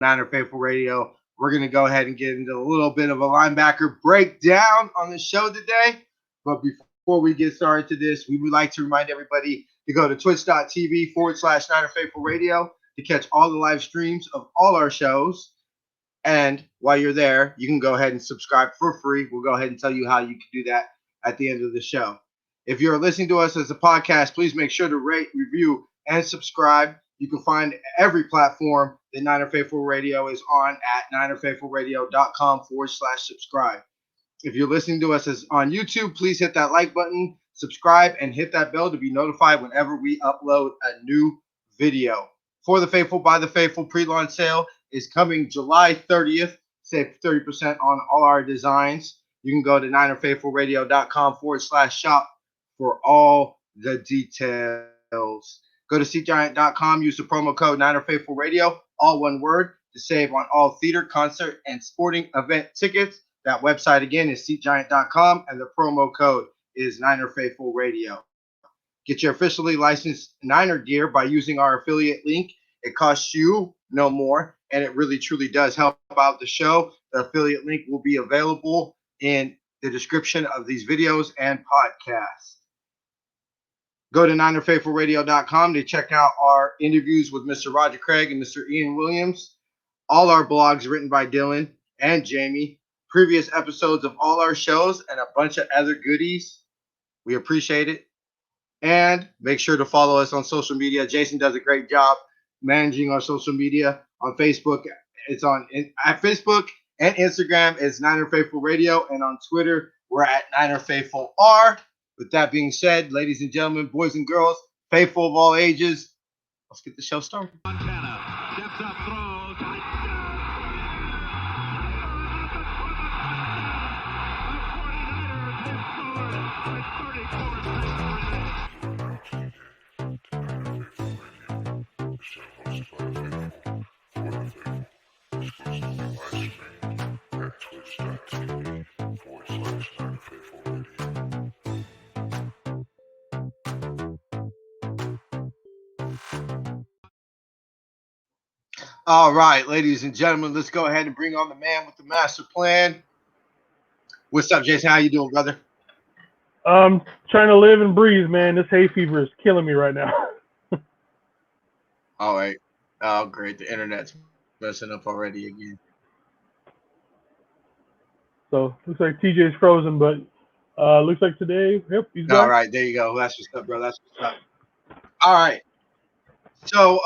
Niner Faithful Radio. We're going to go ahead and get into a little bit of a linebacker breakdown on the show today. But before we get started to this, we would like to remind everybody to go to twitch.tv/Niner Faithful Radio to catch all the live streams of all our shows. And while you're there, you can go ahead and subscribe for free. We'll go ahead and tell you how you can do that at the end of the show. If you're listening to us as a podcast, please make sure to rate, review, and subscribe. You can find every platform that Niner Faithful Radio is on at ninerfaithfulradio.com/subscribe. If you're listening to us on YouTube, please hit that like button, subscribe, and hit that bell to be notified whenever we upload a new video. For the Faithful by the Faithful pre-launch sale is coming July 30th. Save 30% on all our designs. You can go to ninerfaithfulradio.com/shop for all the details. Go to SeatGiant.com, use the promo code NinerFaithfulRadio, all one word, to save on all theater, concert, and sporting event tickets. That website again is SeatGiant.com, and the promo code is NinerFaithfulRadio. Get your officially licensed Niner gear by using our affiliate link. It costs you no more, and it really truly does help out the show. The affiliate link will be available in the description of these videos and podcasts. Go to NinerFaithfulRadio.com to check out our interviews with Mr. Roger Craig and Mr. Ian Williams. All our blogs written by Dylan and Jamie. Previous episodes of all our shows and a bunch of other goodies. We appreciate it. And make sure to follow us on social media. Jason does a great job managing our social media. On Facebook, it's at Facebook and Instagram, it's Niner Faithful Radio. And on Twitter, we're at Niner Faithful R. With that being said, ladies and gentlemen, boys and girls, faithful of all ages, let's get the show started. Montana steps up, throws. All right, ladies and gentlemen, let's go ahead and bring on the man with the master plan. What's up, Jason? How you doing, brother? Trying to live and breathe, man. This hay fever is killing me right now. All right. Oh, great. The internet's messing up already again. So looks like TJ's frozen, but looks like today, yep, he's back. All right, there you go. That's what's up, bro. That's what's up. All right. So,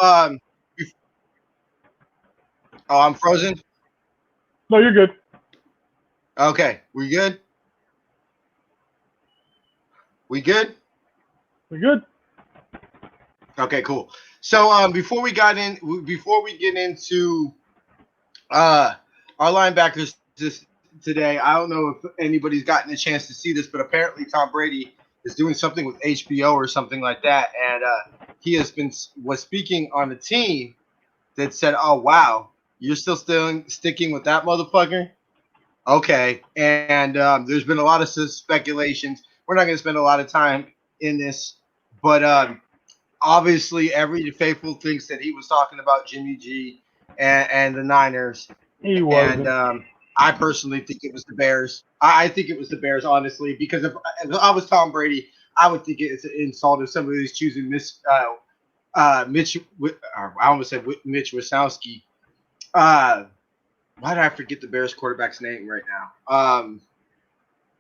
I'm frozen. No, you're good. Okay, we good? We good? We're good. Okay, cool. So, before we get into our linebackers today, I don't know if anybody's gotten a chance to see this, but apparently Tom Brady is doing something with HBO or something like that, and he was speaking on a team that said, "Oh wow, you're still sticking with that motherfucker." Okay, and there's been a lot of speculations. We're not going to spend a lot of time in this, but obviously every faithful thinks that he was talking about Jimmy G and the Niners. He wasn't. And I personally think it was the Bears. I think it was the Bears, honestly, because if I was Tom Brady, I would think it's an insult if somebody's choosing Mitch. I almost said Mitch Wisnowski. Why did I forget the Bears quarterback's name right now?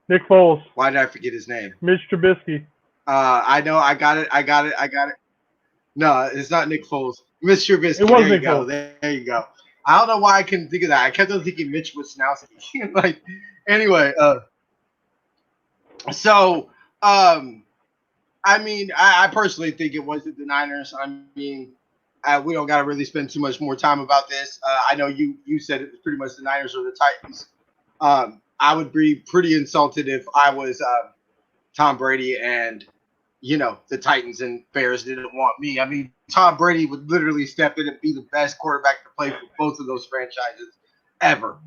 Nick Foles. Why did I forget his name? Mitch Trubisky. I know. I got it. No, it's not Nick Foles. Mitch Trubisky. It was there Nick you go. Foles. There you go. I don't know why I couldn't think of that. I kept on thinking Mitch Wisnowski. Anyway. I mean, I personally think it wasn't the Niners. I mean, we don't got to really spend too much more time about this. I know you said it was pretty much the Niners or the Titans. I would be pretty insulted if I was Tom Brady and, the Titans and Bears didn't want me. I mean, Tom Brady would literally step in and be the best quarterback to play for both of those franchises ever.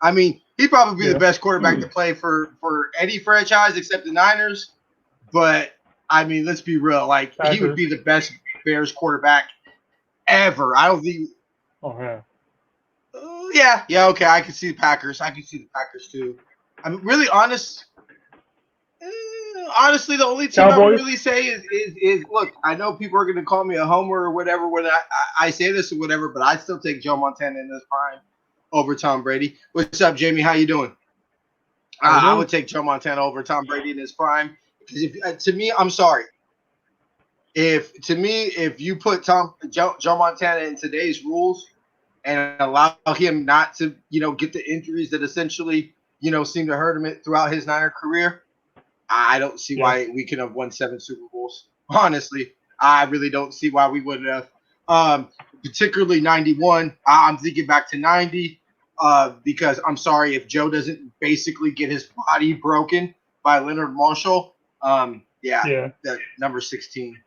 I mean, he'd probably be the best quarterback to play for any franchise except the Niners. But, I mean, let's be real. Like, he would be the best Bears quarterback ever. I don't think. Oh, yeah. Yeah, okay. I can see the Packers. I can see the Packers too. I'm really honest. Honestly, the only team I would Cowboys. really say is look. I know people are going to call me a homer or whatever when I say this or whatever, but I still take Joe Montana in his prime over Tom Brady. What's up, Jamie? How you doing? How you I doing? would take Joe Montana over Tom Brady in his prime because to me, I'm sorry. If you put Joe Montana in today's rules and allow him not to get the injuries that essentially seem to hurt him throughout his Niner career, I don't see Yeah. why we could have won 7 Super Bowls. Honestly, I really don't see why we wouldn't have. Particularly 91. I'm thinking back to 90 because I'm sorry if Joe doesn't basically get his body broken by Leonard Marshall. Yeah, Yeah. that number 16.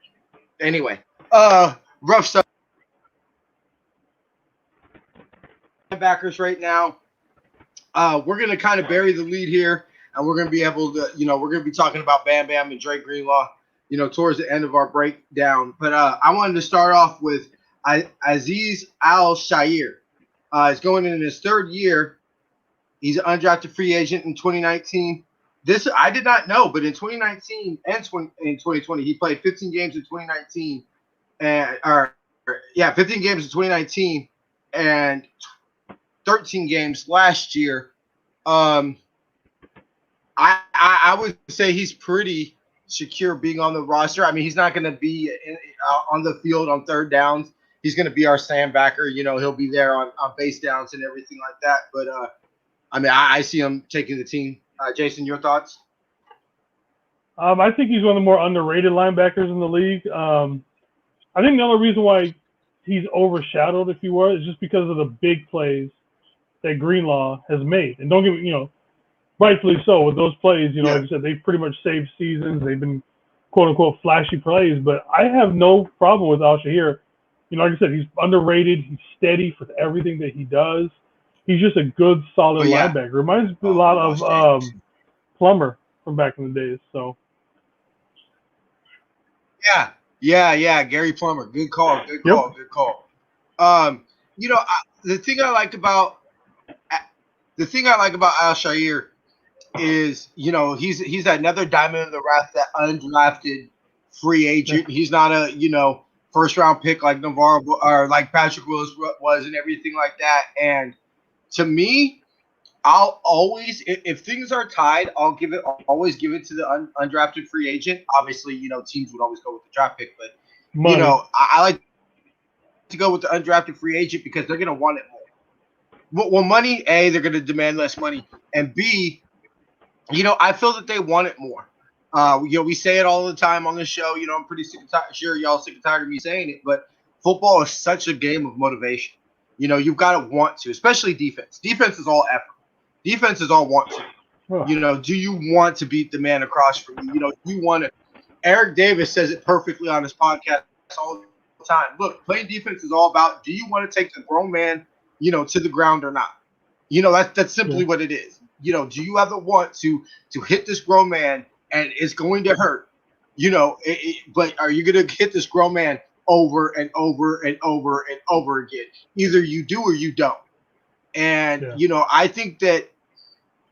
Anyway, rough stuff. Backers right now. We're gonna kind of bury the lead here, and we're gonna be able to, we're gonna be talking about Bam Bam and Dre Greenlaw, towards the end of our breakdown. But I wanted to start off with Aziz Al-Shaair. He's going in his third year. He's an undrafted free agent in 2019. This I did not know, but in 2019 and in 2020, he played 15 games in 2019, and 15 games in 2019, and 13 games last year. I would say he's pretty secure being on the roster. I mean, he's not going to be on the field on third downs. He's going to be our sandbacker. He'll be there on base downs and everything like that. But I mean, I see him taking the team. Jason, your thoughts? I think he's one of the more underrated linebackers in the league. I think the only reason why he's overshadowed, if you will, is just because of the big plays that Greenlaw has made. And don't get me, rightfully so with those plays. Like I said, they've pretty much saved seasons. They've been quote unquote flashy plays. But I have no problem with Al-Shaair. Like I said, he's underrated. He's steady for everything that he does. He's just a good, solid linebacker. Reminds me a lot of Plummer from back in the days. So. Yeah. Gary Plummer. Good call. Yep. The thing I like about Al-Shaair is, he's another diamond in the rough, that undrafted free agent. He's not a, first round pick like Navarro or like Patrick Willis was and everything like that. And to me, I'll always, if things are tied, I'll always give it to the undrafted free agent. Obviously, teams would always go with the draft pick, but Money. I like to go with the undrafted free agent because they're going to want it more. Well, money, A, they're going to demand less money, and B, I feel that they want it more. We say it all the time on the show. I'm pretty sure y'all sick and tired of me saying it, but football is such a game of motivation. You've got to want to, especially defense. Defense is all effort. Defense is all want to. Do you want to beat the man across from you? You want to. Eric Davis says it perfectly on his podcast all the time. Look, playing defense is all about, do you want to take the grown man, to the ground or not? That's simply what it is. Do you have the want to hit this grown man, and it's going to hurt? But are you going to hit this grown man over and over and over and over again? Either you do or you don't. And I think that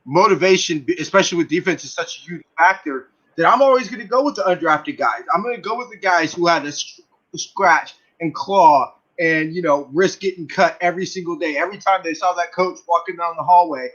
motivation, especially with defense, is such a huge factor that I'm always going to go with the undrafted guys. I'm going to go with the guys who had to scratch and claw and, risk getting cut every single day. Every time they saw that coach walking down the hallway,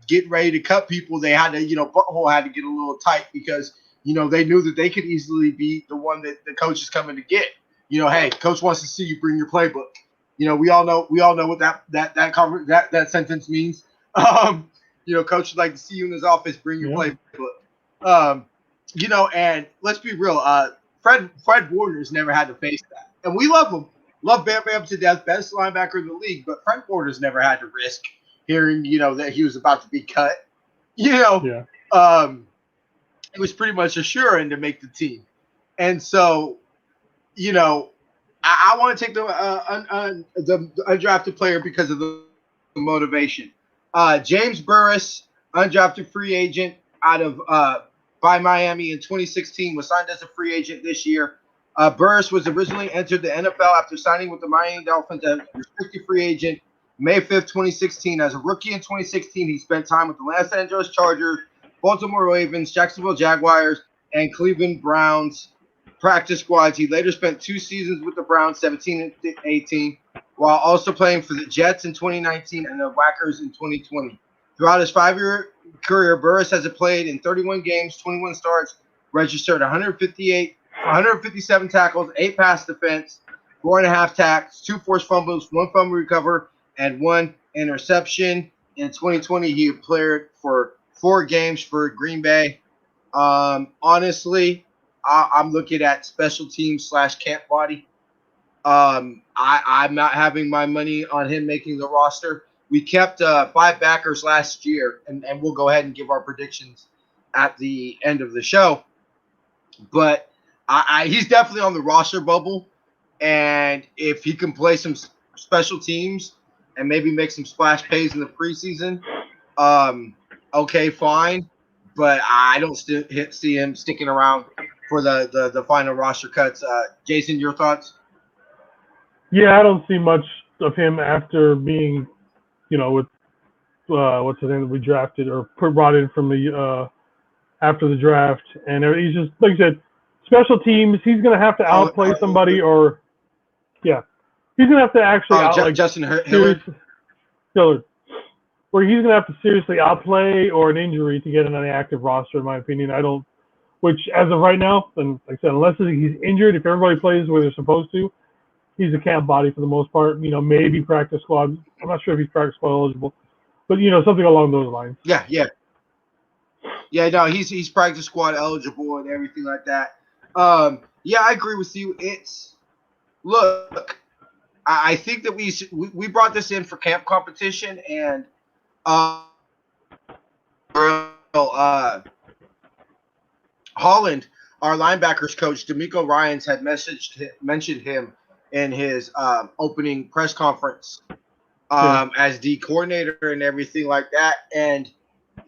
getting ready to cut people, they had to, butthole had to get a little tight because, they knew that they could easily be the one that the coach is coming to get. Hey, coach wants to see you bring your playbook. We all know what that sentence means. Coach would like to see you in his office, bring your playbook. And let's be real, Fred Warner's never had to face that. And we love him. Love Bam Bam to death, best linebacker in the league, but Fred Warner's never had to risk hearing, that he was about to be cut. It was pretty much assuring to make the team. And so, I want to take the undrafted player because of the motivation. James Burris, undrafted free agent out of by Miami in 2016, was signed as a free agent this year. Burris was originally entered the NFL after signing with the Miami Dolphins as a restricted free agent May 5th, 2016. As a rookie in 2016, he spent time with the Los Angeles Chargers, Baltimore Ravens, Jacksonville Jaguars, and Cleveland Browns practice squads. He later spent 2 seasons with the Browns, 17 and 18, while also playing for the Jets in 2019 and the Whackers in 2020. Throughout his 5-year career, Burris has played in 31 games, 21 starts, registered 157 tackles, 8 pass defense, 4.5 sacks, 2 forced fumbles, 1 fumble recover, and 1 interception. In 2020, he played for 4 games for Green Bay. Honestly, I'm looking at special teams / camp body. I'm not having my money on him making the roster. We kept 5 backers last year, and we'll go ahead and give our predictions at the end of the show. But he's definitely on the roster bubble, and if he can play some special teams and maybe make some splash plays in the preseason, okay, fine. But I don't see him sticking around for the final roster cuts. Jason, your thoughts? Yeah, I don't see much of him after being, with what's the name that we drafted or brought in from the after the draft, and he's just like I said, special teams. He's gonna have to outplay somebody, or he's gonna have to actually Justin Hillard. Where he's gonna have to seriously outplay or an injury to get on the active roster, in my opinion. Which as of right now, and like I said, unless he's injured, if everybody plays where they're supposed to, he's a camp body for the most part. Maybe practice squad. I'm not sure if he's practice squad eligible, but something along those lines. Yeah, no, he's practice squad eligible and everything like that. Yeah, I agree with you. Look, I think that we brought this in for camp competition, and Holland, our linebackers coach, D'Amico Ryans, had mentioned him in his opening press conference as D coordinator and everything like that. And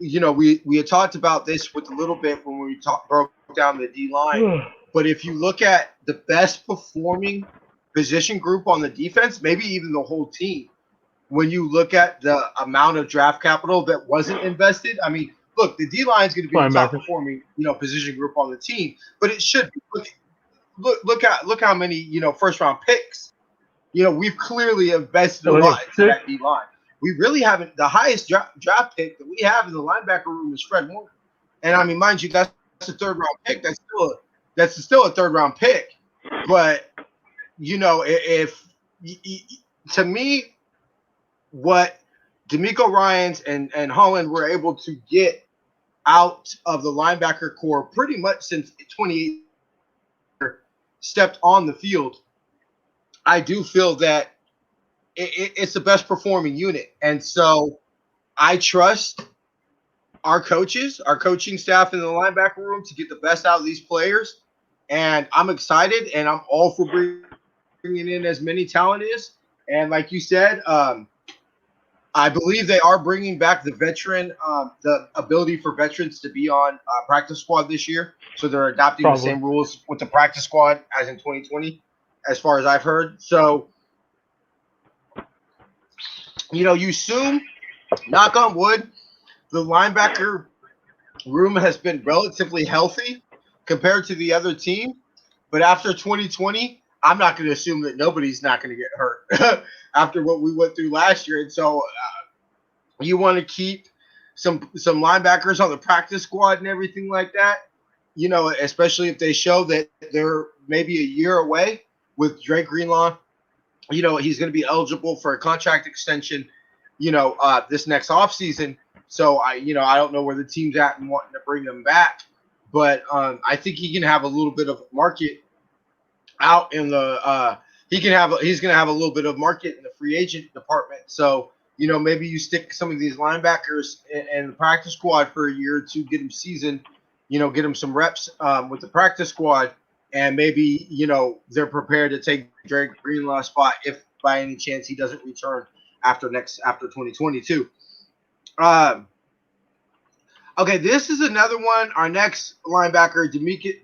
we had talked about this with a little bit when we broke down the D line. But if you look at the best performing position group on the defense, maybe even the whole team, when you look at the amount of draft capital that wasn't invested, I mean, look, the D line is going to be the top performing, position group on the team, but it should be. Look how many, first round picks. We've clearly invested a lot into that D line. We really haven't. The highest draft pick that we have in the linebacker room is Fred Warner, and I mean, mind you, that's a 3rd round pick. That's still a 3rd round pick. But if to me, what D'Amico Ryans and Holland were able to get out of the linebacker core pretty much since 2018 stepped on the field, I do feel that it's the best performing unit. And so I trust our coaches, our coaching staff in the linebacker room to get the best out of these players. And I'm excited, and I'm all for bringing in as many talent as. And like you said, I believe they are bringing back the ability for veterans to be on practice squad this year. So they're adopting the same rules with the practice squad as in 2020, as far as I've heard. So, you assume, knock on wood, the linebacker room has been relatively healthy compared to the other team. But after 2020, I'm not going to assume that nobody's not going to get hurt after what we went through last year. And so you want to keep some linebackers on the practice squad and everything like that, especially if they show that they're maybe a year away with Drake Greenlaw. He's going to be eligible for a contract extension, this next offseason. So I don't know where the team's at and wanting to bring him back. But I think he can have a little bit of market out in the he's going to have a little bit of market in the free agent department. So, maybe you stick some of these linebackers in the practice squad for a year or two, get them seasoned, get them some reps with the practice squad, and maybe, they're prepared to take Drake Greenlaw's spot if by any chance he doesn't return after 2022. Okay, this is another one. Our next linebacker,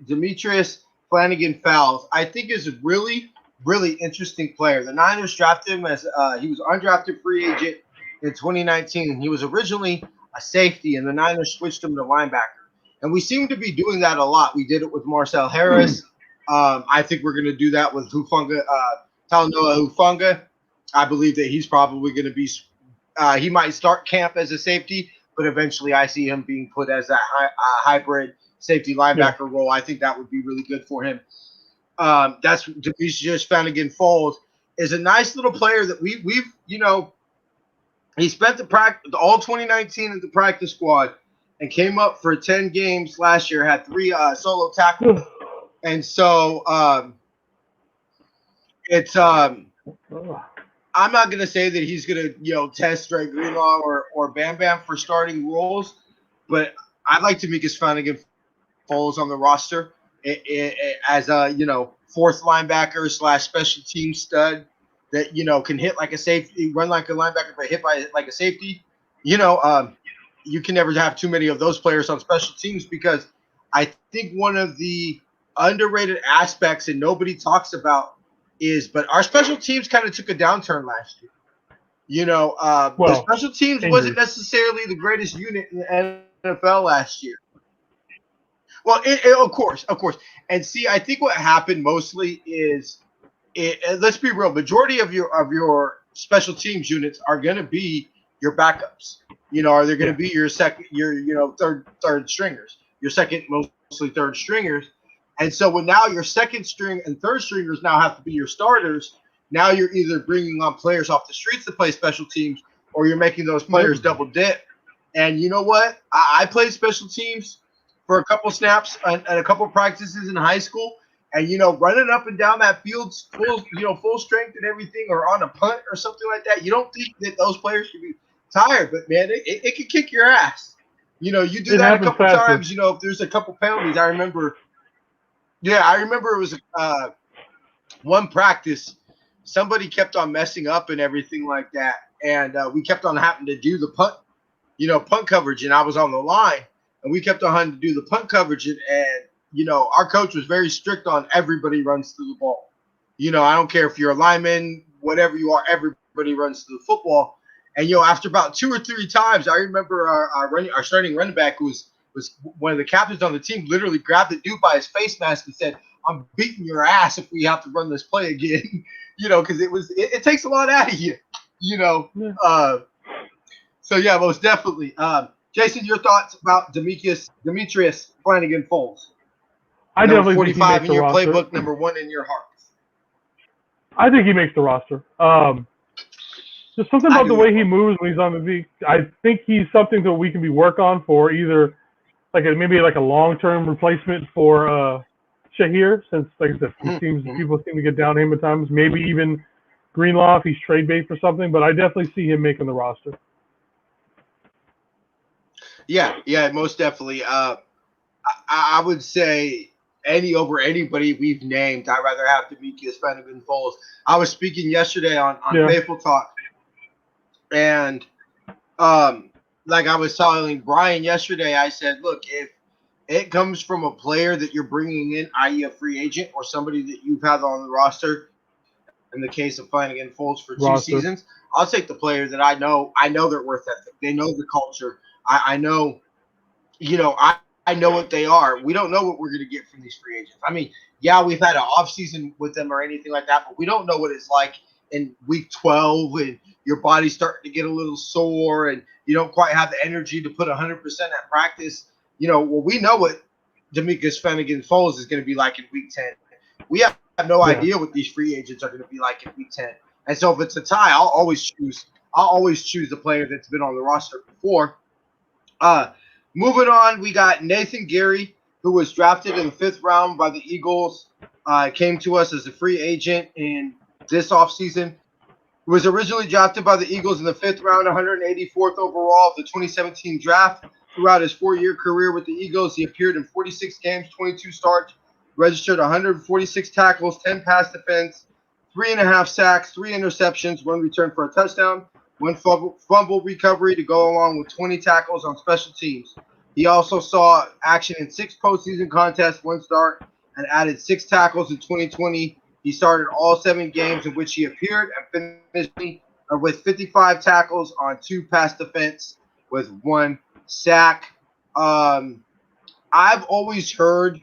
Demetrius Flanagan Fowles, I think is really really interesting player. The Niners drafted him as he was undrafted free agent in 2019. He was originally a safety, and the Niners switched him to linebacker. And we seem to be doing that a lot. We did it with Marcel Harris. I think we're going to do that with Hufanga, Talanoa Hufanga. I believe that he's probably going to be he might start camp as a safety, but eventually I see him being put as that hybrid safety linebacker role. I think that would be really good for him. That's Demetrius Flannigan-Fowles is a nice little player that we've he spent the all 2019 at the practice squad and came up for 10 games last year, had 3 solo tackles. And so it's I'm not gonna say that he's gonna test Dre Greenlaw or Bam Bam for starting roles, but I'd like Demetrius Flannigan-Fowles on the roster as a fourth linebacker / special team stud that can hit like a safety, run like a linebacker, but hit by like a safety. You can never have too many of those players on special teams because I think one of the underrated aspects and nobody talks about but our special teams kind of took a downturn last year. The special teams wasn't necessarily the greatest unit in the NFL last year. Well, of course. And see, I think what happened mostly is, let's be real, majority of your special teams units are going to be your backups. Are they going to be your second, third stringers, your second, mostly third stringers. And so when now your second string and third stringers now have to be your starters, now you're either bringing on players off the streets to play special teams or you're making those players double dip. And you know what? I played special teams for a couple snaps and a couple practices in high school. And, running up and down that field full strength and everything or on a punt or something like that, you don't think that those players should be tired. But, man, it can kick your ass. You do that a couple times, if there's a couple penalties. I remember it was one practice. Somebody kept on messing up and everything like that. And we kept on having to do the punt coverage. And I was on the line. And we kept on having to do the punt coverage. And our coach was very strict on everybody runs through the ball. I don't care if you're a lineman, whatever you are, everybody runs through the football. And, after about 2 or 3 times, I remember our starting running back who was one of the captains on the team literally grabbed the dude by his face mask and said, "I'm beating your ass if we have to run this play again," because it takes a lot out of you, Yeah. So yeah, most definitely. Jason, your thoughts about Demetrius Flannigan-Fowles? I definitely 45 in your roster. playbook, number 1 in your heart. I think he makes the roster. Just something about the way he moves when he's on the field. I think he's something that we can be work on for either maybe a long-term replacement for Shahir, since like I said, people seem to get down him at times. Maybe even Greenlaw if he's trade bait for something. But I definitely see him making the roster. Yeah, most definitely. I would say over anybody we've named, I'd rather have Demetrius Flannigan-Fowles. I was speaking yesterday on Faithful Talk, and like I was telling Brian yesterday, I said, look, if it comes from a player that you're bringing in, i.e. a free agent or somebody that you've had on the roster, in the case of Flannigan-Fowles for 2 seasons, I'll take the player that I know their worth ethic. They know the culture. I know, I know what they are. We don't know what we're going to get from these free agents. I mean, yeah, we've had an off season with them or anything like that, but we don't know what it's like in week 12 and your body's starting to get a little sore and you don't quite have the energy to put 100% at practice. We know what Demetrius Flannigan-Fowles is going to be like in week 10. We have no idea what these free agents are going to be like in week 10. And so if it's a tie, I'll always choose the player that's been on the roster before. Moving on, we got Nathan Gary, who was drafted in the 5th round by the Eagles, came to us as a free agent in this offseason. He was originally drafted by the Eagles in the 5th round, 184th overall of the 2017 draft. Throughout his 4-year career with the Eagles, he appeared in 46 games, 22 starts, registered 146 tackles, 10 pass defense, 3.5 sacks, 3 interceptions, 1 return for a touchdown, 1 fumble recovery to go along with 20 tackles on special teams. He also saw action in 6 postseason contests, 1 start, and added 6 tackles in 2020 He started all 7 games in which he appeared and finished with 55 tackles on 2 pass defense with 1 sack. I've always heard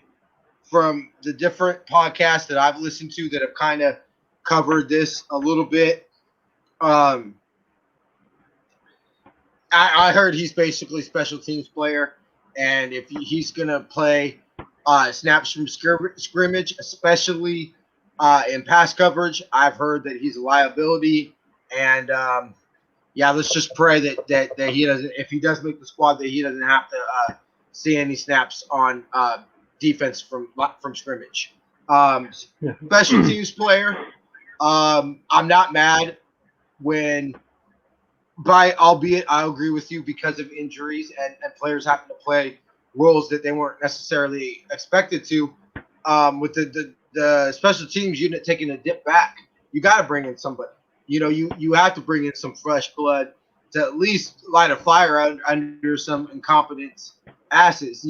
from the different podcasts that I've listened to that have kind of covered this a little bit. I heard he's basically special teams player, and if he's going to play snaps from scrimmage, especially in pass coverage, I've heard that he's a liability. And yeah, let's just pray that he doesn't. If he does make the squad, that he doesn't have to see any snaps on defense from scrimmage. Special teams player. I'm not mad when. Albeit I agree with you because of injuries and players having to play roles that they weren't necessarily expected to. With the special teams unit taking a dip back, you got to bring in somebody. You have to bring in some fresh blood to at least light a fire under some incompetent asses.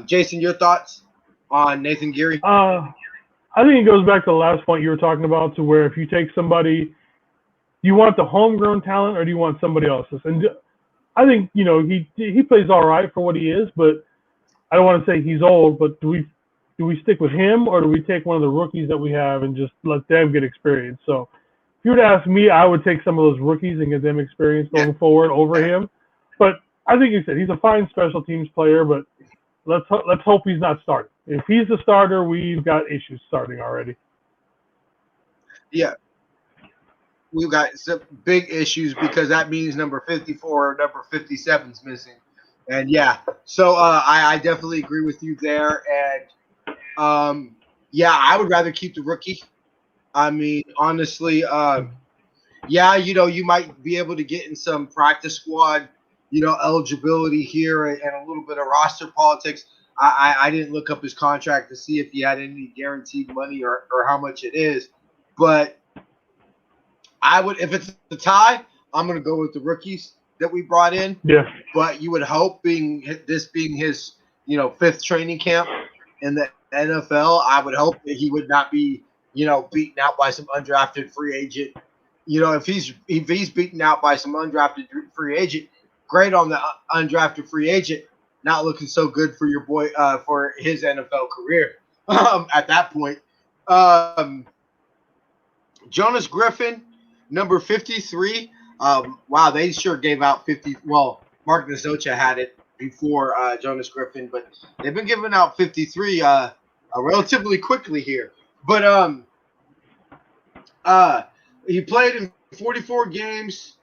Jason, your thoughts on Nathan Geary? I think it goes back to the last point you were talking about, to where if you take somebody, do you want the homegrown talent or do you want somebody else's? And I think, he plays all right for what he is, but I don't want to say he's old, but do we stick with him or do we take one of the rookies that we have and just let them get experience? So if you were to ask me, I would take some of those rookies and get them experience going forward over him. But I think you said he's a fine special teams player, but let's hope he's not starting. If he's the starter, we've got issues starting already. Yeah. We've got some big issues because that means number 54 or number 57 is missing. And so I definitely agree with you there. And I would rather keep the rookie. I mean, honestly, you might be able to get in some practice squad, eligibility here and a little bit of roster politics. I didn't look up his contract to see if he had any guaranteed money or how much it is. But I would, if it's a tie, I'm going to go with the rookies that we brought in. Yeah. But you would hope, being his, 5th training camp in the NFL, I would hope that he would not be, beaten out by some undrafted free agent. If he's beaten out by some undrafted free agent, great on the undrafted free agent. Not looking so good for your boy for his NFL career. At that point, Jonas Griffin. Number 53. Wow, they sure gave out 50. Well, Mark Nazocha had it before Jonas Griffin, but they've been giving out 53 relatively quickly here. But he played in 44 games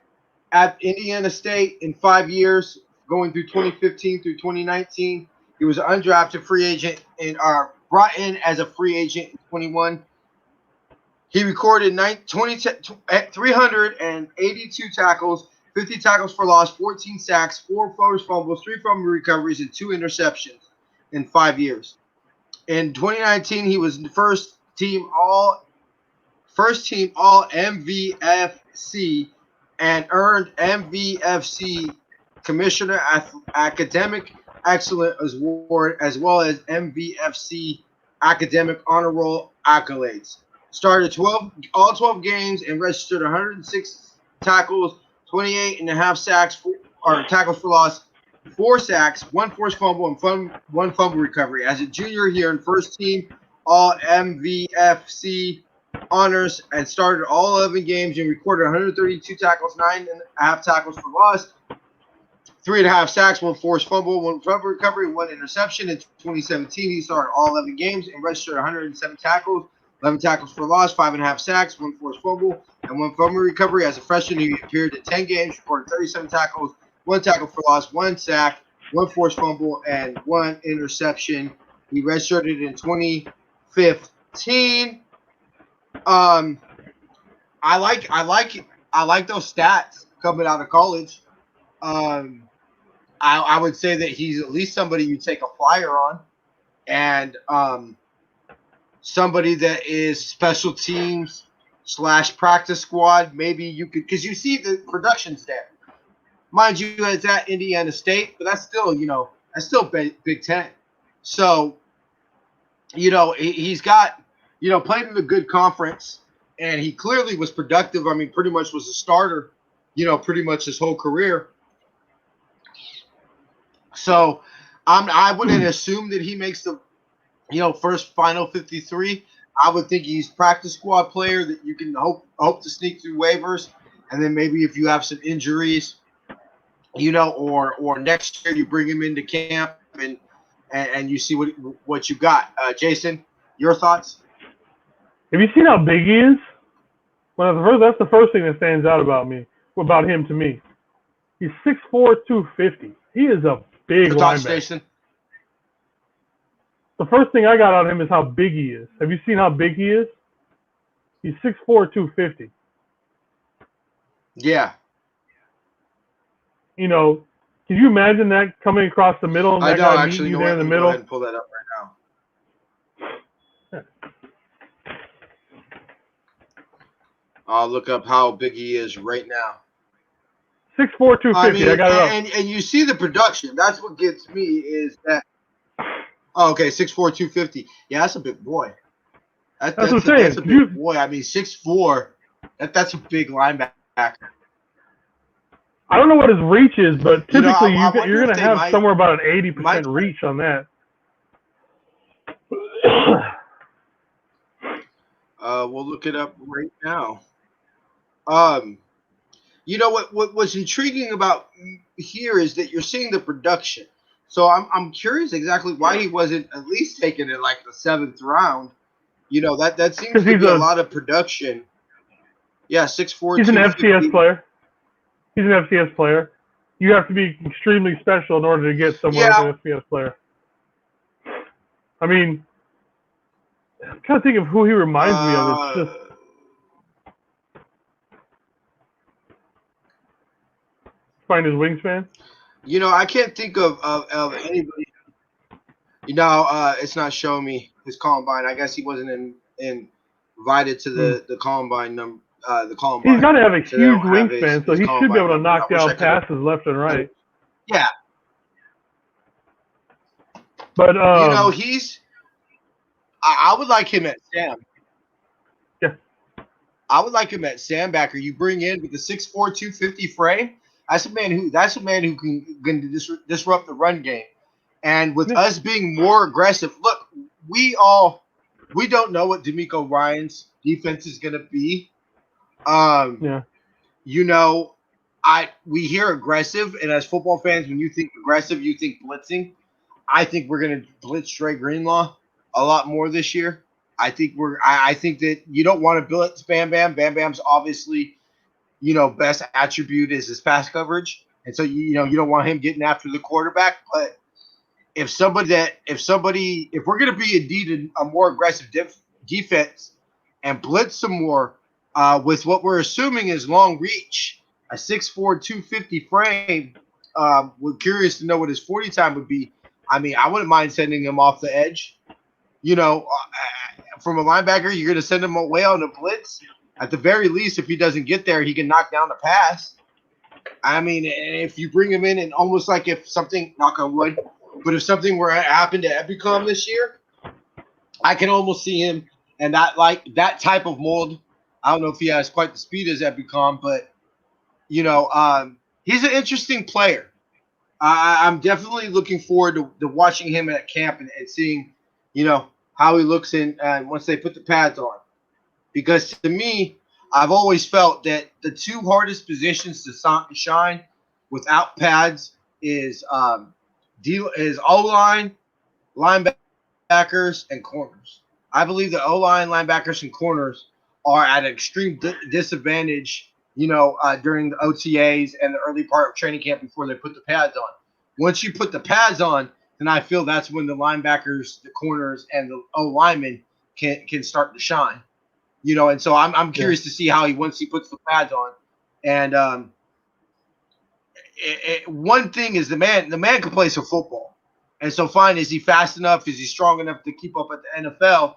at Indiana State in 5 years, going through 2015 through 2019. He was an undrafted free agent and brought in as a free agent in 21. He recorded 382 tackles, 50 tackles for loss, 14 sacks, 4 forced fumbles, 3 fumble recoveries, and 2 interceptions in 5 years. In 2019, he was first team all MVFC and earned MVFC Commissioner Academic Excellence Award as well as MVFC Academic Honor Roll accolades. Started all 12 games and registered 106 tackles, 28.5 sacks, tackles for loss, 4 sacks, 1 forced fumble, and 1 fumble recovery. As a junior here in first team, all MVFC honors, and started all 11 games and recorded 132 tackles, 9.5 tackles for loss, 3.5 sacks, 1 forced fumble, 1 fumble recovery, 1 interception. In 2017, he started all 11 games and registered 107 tackles, 11 tackles for loss, 5.5 sacks, 1 forced fumble, and 1 fumble recovery. As a freshman, he appeared in 10 games, recorded 37 tackles, 1 tackle for loss, 1 sack, 1 forced fumble, and 1 interception. He redshirted in 2015. I like those stats coming out of college. I would say that he's at least somebody you take a flyer on, and somebody that is special teams / practice squad. Maybe you could, because you see the production's there. Mind you, it's at Indiana State, but that's still, Big Ten. So, he's got, played in a good conference, and he clearly was productive. I mean, pretty much was a starter, pretty much his whole career. So I wouldn't assume that he makes the, first final 53. I would think he's practice squad player that you can hope to sneak through waivers, and then maybe if you have some injuries, or next year you bring him into camp and you see what you got. Jason, your thoughts? Have you seen how big he is? Well, that's the first thing that stands out about him to me. He's 6'4", 250. He is a big Your thoughts, linebacker. Jason? The first thing I got on him is how big he is. Have you seen how big he is? He's 6'4", 250. Yeah. Can you imagine that coming across the middle and I that know, guy actually. meeting you there in the Go middle? ahead and pull that up right now. I'll look up how big he is right now. 6'4", 250. I got it up. And you see the production. That's what gets me is that. Oh, okay, 6'4", 250. Yeah, that's a big boy. That's what I'm saying. That's a big boy. I mean, 6'4", that's a big linebacker. I don't know what his reach is, but typically I you're going to have somewhere about an 80% reach on that. We'll look it up right now. What's intriguing about here is that you're seeing the production. So I'm curious exactly why he wasn't at least taken in like the 7th round. That seems to be a lot of production. Yeah, 6'4". He's an FCS player. He's an FCS player. You have to be extremely special in order to get somewhere as an FCS player. I mean, I'm trying to think of who he reminds me of. It's just find his wingspan. I can't think of anybody. It's not showing me his combine. I guess he wasn't invited to the combine number. The combine. He's got to have a huge wingspan, so he should be able to knock down passes left and right. Yeah. But he's. I would like him at Sam. Yeah. I would like him at Sam backer. You bring in with the 6'4", 250 frame. That's a man who can disrupt the run game. And with us being more aggressive, look, we don't know what D'Amico Ryan's defense is going to be. We hear aggressive, and as football fans, when you think aggressive, you think blitzing. I think we're going to blitz Dre Greenlaw a lot more this year. I think that you don't want to blitz Bam Bam. Bam Bam's obviously, best attribute is his pass coverage, and so you don't want him getting after the quarterback. But if we're going to be indeed a more aggressive defense and blitz some more with what we're assuming is long reach, a 6'4", 250 frame, we're curious to know what his 40 time would be. I mean, I wouldn't mind sending him off the edge. From a linebacker, you're going to send him away on a blitz. At the very least, if he doesn't get there, he can knock down the pass. I mean, if you bring him in and almost like if something, knock on wood, but if something were to happen to Epicom this year, I can almost see him and that type of mold. I don't know if he has quite the speed as Epicom, but, he's an interesting player. I'm definitely looking forward to watching him at camp and seeing, how he looks in once they put the pads on. Because to me, I've always felt that the two hardest positions to shine without pads is O-line, linebackers, and corners. I believe the O-line, linebackers, and corners are at an extreme disadvantage, during the OTAs and the early part of training camp before they put the pads on. Once you put the pads on, then I feel that's when the linebackers, the corners, and the O-linemen can start to shine. And so I'm curious to see how once he puts the pads on. And one thing is the man can play some football. And so fine, is he fast enough? Is he strong enough to keep up at the NFL?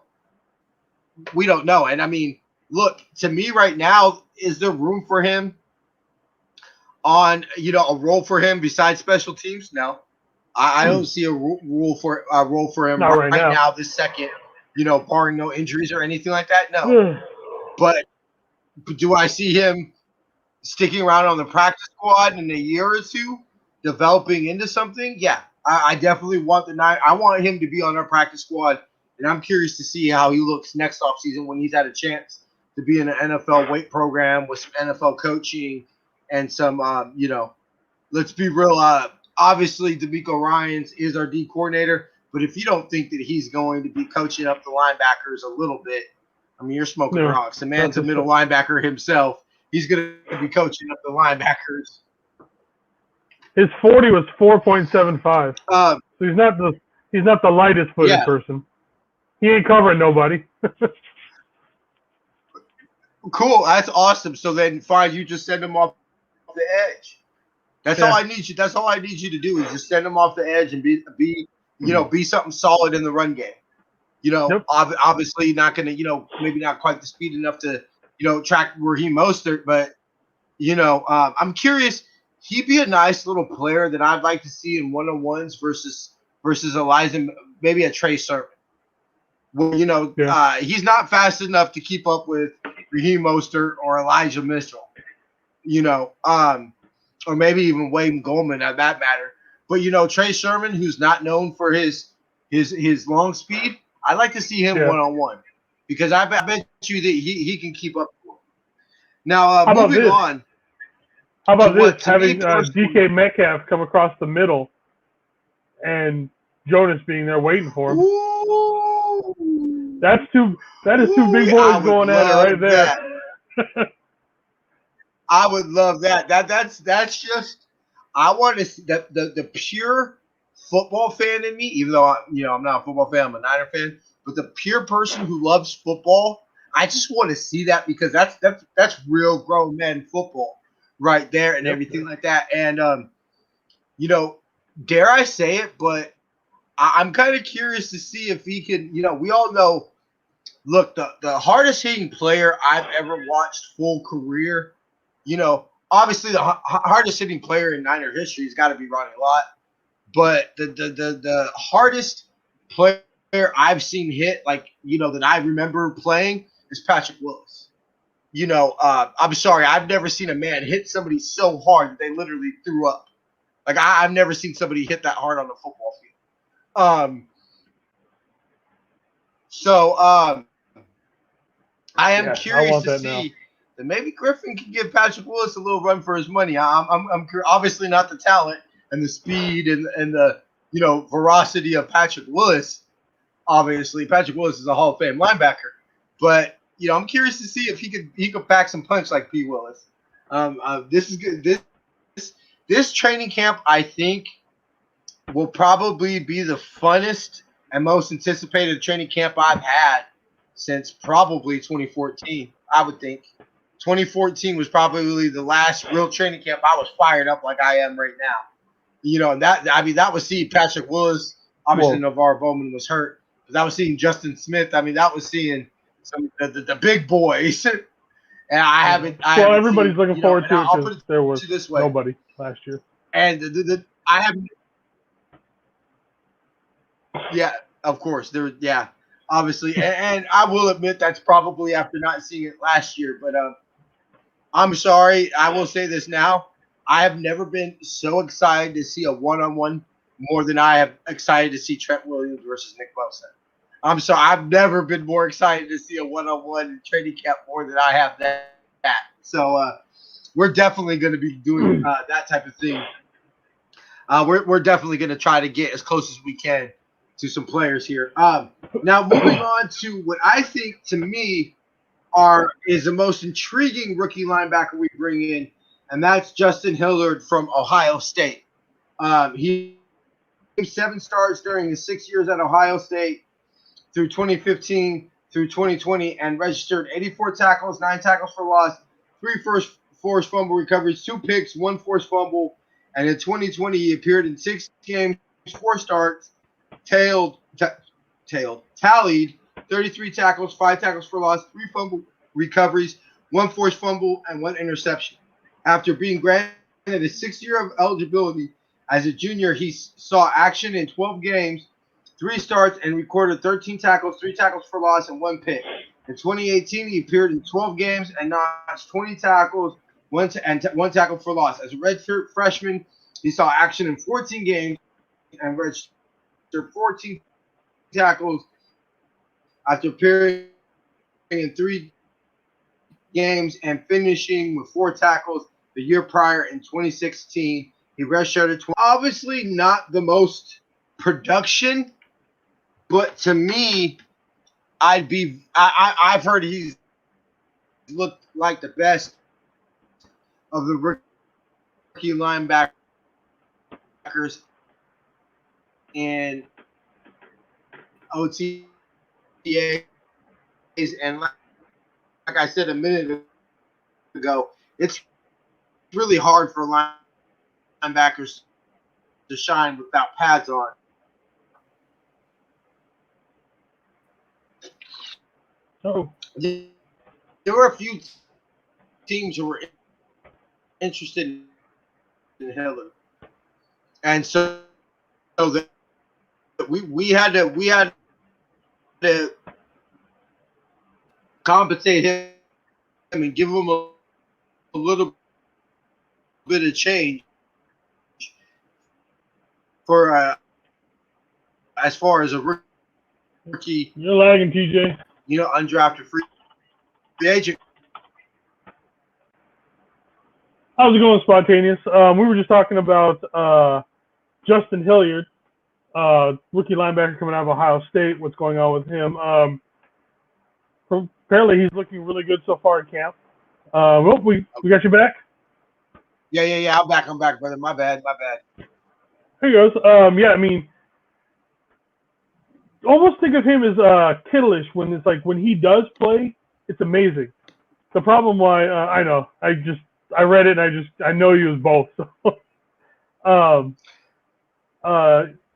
We don't know. And I mean, look, to me right now, is there room for him on, a role for him besides special teams? No. I don't see a role for him right now, this second, barring no injuries or anything like that. No, but do I see him sticking around on the practice squad in a year or two, developing into something? Yeah, I definitely want I want him to be on our practice squad, and I'm curious to see how he looks next offseason when he's had a chance to be in an NFL weight program with some NFL coaching and some, let's be real. Obviously, D'Amico Ryans is our D coordinator, but if you don't think that he's going to be coaching up the linebackers a little bit, I mean, you're smoking rocks. The man's a middle linebacker himself. He's going to be coaching up the linebackers. His 40 was 4.75. So he's not the lightest footed person. He ain't covering nobody. Cool. That's awesome. So then, fine, you just send him off the edge. That's all I need you. That's all I need you to do is just send him off the edge and be something solid in the run game. Obviously not going to, maybe not quite the speed enough to, track Raheem Mostert, but I'm curious. He'd be a nice little player that I'd like to see in one-on-ones versus Elijah, maybe a Trey Sermon. Well, he's not fast enough to keep up with Raheem Mostert or Elijah Mitchell, or maybe even Wayne Goldman at that matter. But Trey Sermon, who's not known for his long speed, I'd like to see him one-on-one because I bet you that he can keep up. Now, moving on. How about this? Having DK Metcalf come across the middle and Jonas being there waiting for him. Ooh. That is two big boys going at it right there. I would love that. That's just I want to see the pure football fan in me, even though I'm not a football fan, I'm a Niner fan, but the pure person who loves football, I just want to see that because that's real grown men football right there and everything like that. And dare I say it, but I'm kind of curious to see if he can, we all know, look, the hardest hitting player I've ever watched full career, obviously the hardest hitting player in Niner history has got to be Ronnie Lott, but the hardest player I've seen hit, that I remember playing is Patrick Willis. I'm sorry, I've never seen a man hit somebody so hard that they literally threw up. Like I've never seen somebody hit that hard on the football field. I am curious to see that maybe Griffin can give Patrick Willis a little run for his money. I'm obviously not the talent and the speed and the veracity of Patrick Willis. Obviously, Patrick Willis is a Hall of Fame linebacker, but I'm curious to see if he could pack some punch like P. Willis. This is good. This training camp, I think, will probably be the funnest and most anticipated training camp I've had since probably 2014. I would think 2014 was probably the last real training camp I was fired up like I am right now. And that was seeing Patrick Willis. Obviously, Navarre Bowman was hurt, but that was seeing Justin Smith. That was seeing some the big boys. And I haven't. Everybody's looking forward to it because there was nobody last year. And I haven't. Yeah, of course. Obviously. And I will admit that's probably after not seeing it last year. But I'm sorry. I will say this now. I have never been so excited to see a one-on-one more than I have excited to see Trent Williams versus Nick Bosa. I'm sorry. I've never been more excited to see a one-on-one in training camp more than I have that. So we're definitely going to be doing that type of thing. We're definitely going to try to get as close as we can to some players here. Now moving on to what I think to me is the most intriguing rookie linebacker we bring in, and that's Justin Hilliard from Ohio State. He 7 starts during his 6 years at Ohio State through 2015 through 2020 and registered 84 tackles, 9 tackles for loss, 3 forced fumble recoveries, 2 picks, 1 forced fumble. And in 2020, he appeared in 6 games, 4 starts, tallied 33 tackles, 5 tackles for loss, 3 fumble recoveries, 1 forced fumble, and 1 interception. After being granted a 6th year of eligibility as a junior, he saw action in 12 games 3 starts, and recorded 13 tackles, 3 tackles for loss, and 1 pick. In 2018, he appeared in 12 games and notched 20 tackles, one tackle for loss. As a redshirt freshman, he saw action in 14 games and registered 14 tackles after appearing in 3 games and finishing with 4 tackles the year prior in 2016. He redshirted. Obviously, not the most production, but to me, I've heard he's looked like the best of the rookie linebackers in OTAs, and like I said a minute ago, it's really hard for linebackers to shine without pads on. Oh, There were a few teams who were interested in Hiller, and so that we had to compensate him and give him a little bit of change for as far as a rookie, you're lagging, TJ. Undrafted free agent. How's it going, Spontaneous? We were just talking about Justin Hilliard, rookie linebacker coming out of Ohio State. What's going on with him? Apparently, he's looking really good so far at camp. We got you back? Yeah. I'm back, brother. My bad. Here he goes. Yeah, I mean, almost think of him as Kittleish when it's like when he does play, it's amazing. The problem why I know I read it and I know he was both. So.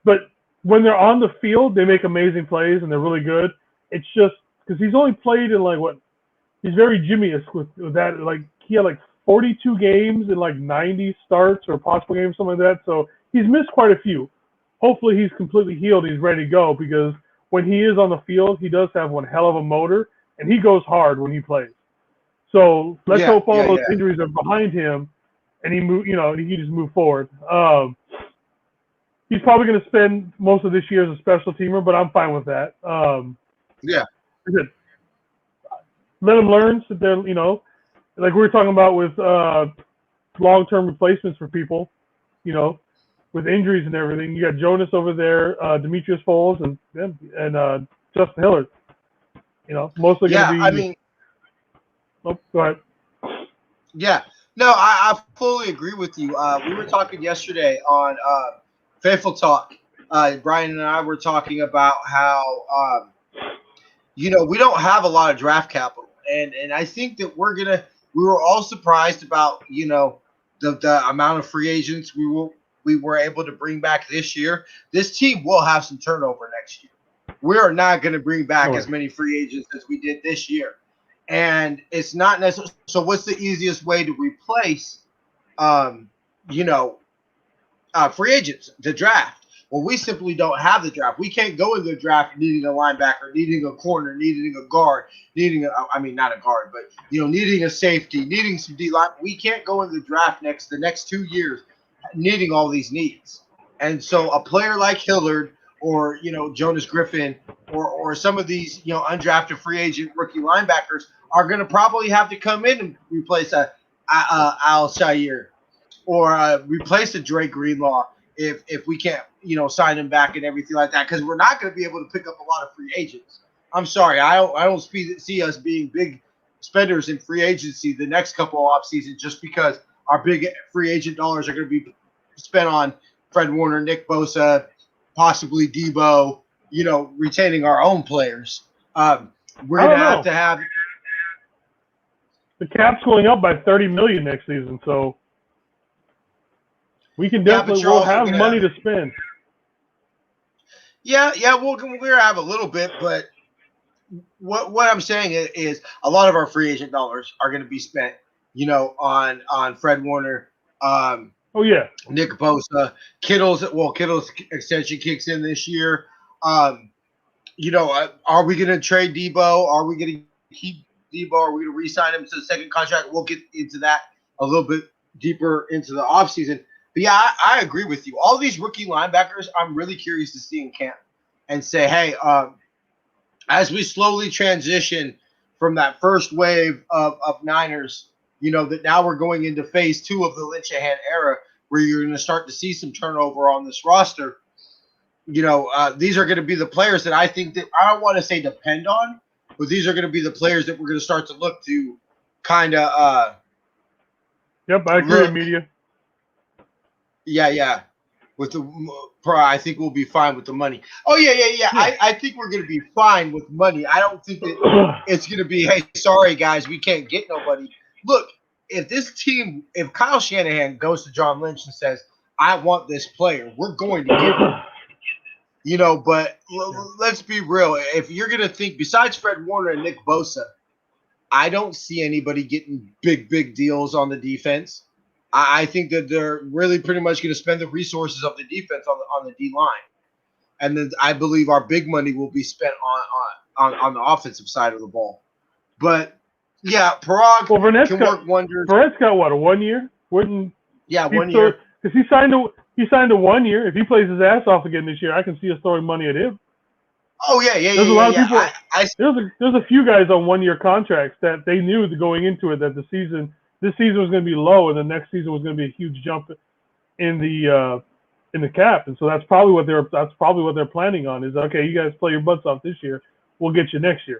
But when they're on the field, they make amazing plays and they're really good. It's just because he's only played in he's very Jimmy-esque with that. Like he had 42 games and 90 starts or possible games, something like that. So he's missed quite a few. Hopefully he's completely healed. He's ready to go because when he is on the field, he does have one hell of a motor and he goes hard when he plays. So let's hope all those injuries are behind him and he he just move forward. He's probably going to spend most of this year as a special teamer, but I'm fine with that. Good. Let him learn. Sit there, like we were talking about with long-term replacements for people, with injuries and everything. You got Jonas over there, Demetrius Foles, and Justin Hilliard. Mostly going to be. I mean. Oh, go ahead. Yeah. No, I fully agree with you. We were talking yesterday on Faithful Talk. Brian and I were talking about how, we don't have a lot of draft capital. And I think that we were all surprised about, the amount of free agents we were able to bring back this year. This team will have some turnover next year. We are not going to bring back as many free agents as we did this year. And it's not necessary. So what's the easiest way to replace, free agents? The draft. Well, we simply don't have the draft. We can't go into the draft needing a linebacker, needing a corner, needing a guard, not a guard, but, needing a safety, needing some D-line. We can't go into the draft the next 2 years needing all these needs. And so a player like Hillard or, Jonas Griffin or some of these, undrafted free agent rookie linebackers are going to probably have to come in and replace Al Shire or replace a Dre Greenlaw if we can't, sign him back and everything like that, because we're not going to be able to pick up a lot of free agents. I'm sorry, I don't see us being big spenders in free agency the next couple of off seasons just because our big free agent dollars are going to be spent on Fred Warner, Nick Bosa, possibly Debo, retaining our own players. We're going to have the cap's going up by $30 million next season, so we can definitely we'll have money to spend. Yeah, we'll have a little bit, but what I'm saying is a lot of our free agent dollars are going to be spent, on Fred Warner. Nick Bosa, Kittle's extension kicks in this year. Are we going to trade Debo? Are we going to keep Debo? Are we going to re-sign him to the second contract? We'll get into that a little bit deeper into the offseason. But yeah, I agree with you. All these rookie linebackers, I'm really curious to see in camp and say, hey, as we slowly transition from that first wave of Niners, that now we're going into phase 2 of the Linehan era, where you're going to start to see some turnover on this roster. These are going to be the players that I think that I don't want to say depend on, but these are going to be the players that we're going to start to look to kind of. Yep, I agree, media. Yeah. With the, I think we'll be fine with the money. Oh, yeah. I think we're going to be fine with money. I don't think that it's going to be, hey, sorry, guys, we can't get nobody. Look, if Kyle Shanahan goes to John Lynch and says, I want this player, we're going to get him. But let's be real. If you're going to think, besides Fred Warner and Nick Bosa, I don't see anybody getting big deals on the defense. I think that they're really pretty much going to spend the resources of the defense on the D-line. And then I believe our big money will be spent on the offensive side of the ball. But, yeah, Parag can work wonders. Verrett's got, what, a 1 year? 1 year. Because he signed a 1 year. If he plays his ass off again this year, I can see us throwing money at him. Oh, yeah. There's a lot of people. There's a few guys on 1 year contracts that they knew going into it that this season was going to be low, and the next season was going to be a huge jump in the cap, and so that's probably what they're planning on. Is okay, you guys play your butts off this year, we'll get you next year.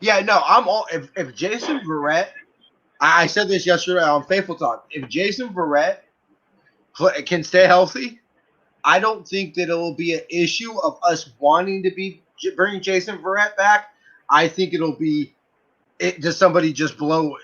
Yeah, no, I'm all. If Jason Verrett, I said this yesterday on Faithful Talk. If Jason Verrett can stay healthy, I don't think that it will be an issue of us wanting to be bringing Jason Verrett back. I think it'll be. Does somebody just blow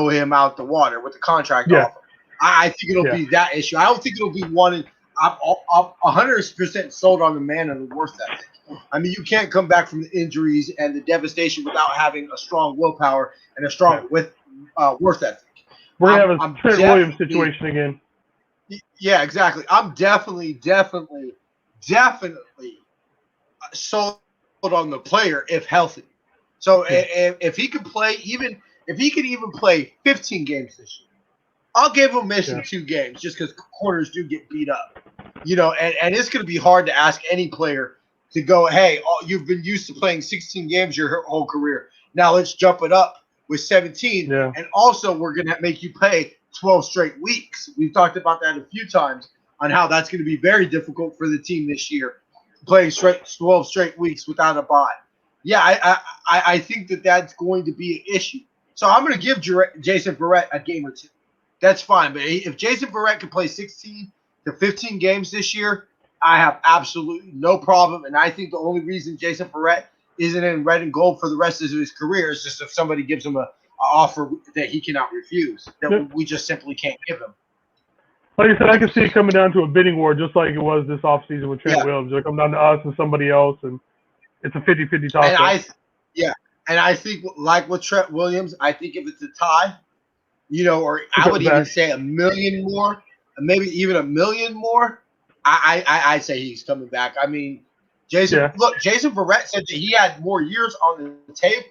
him out the water with the contract offer? I think it'll be that issue. I don't think it'll be wanted. I'm 100% sold on the man and the worth ethic. I mean, you can't come back from the injuries and the devastation without having a strong willpower and a strong worth ethic. We're going to have a Trent Williams situation again. Yeah, exactly. I'm definitely sold on the player if healthy. So if he could play, even if he could even play 15 games this year, I'll give him missing 2 games just because corners do get beat up. And it's going to be hard to ask any player to go, hey, you've been used to playing 16 games your whole career. Now let's jump it up with 17. Yeah. And also we're going to make you play 12 straight weeks. We've talked about that a few times on how that's going to be very difficult for the team this year, playing 12 straight weeks without a bye. Yeah, I think that's going to be an issue. So I'm going to give Jason Verrett a game or 2. That's fine. But if Jason Verrett can play 16 to 15 games this year, I have absolutely no problem. And I think the only reason Jason Verrett isn't in red and gold for the rest of his career is just if somebody gives him an offer that he cannot refuse, that we just simply can't give him. Like I said, I can see it coming down to a bidding war just like it was this offseason with Trent Williams. It'll come down to us and somebody else, and it's a 50-50 toss-up. And I think, like with Trent Williams, I think if it's a tie, or I would even say $1 million more, maybe even $1 million more, I'd say he's coming back. I mean, Jason Verrett said that he had more years on the table,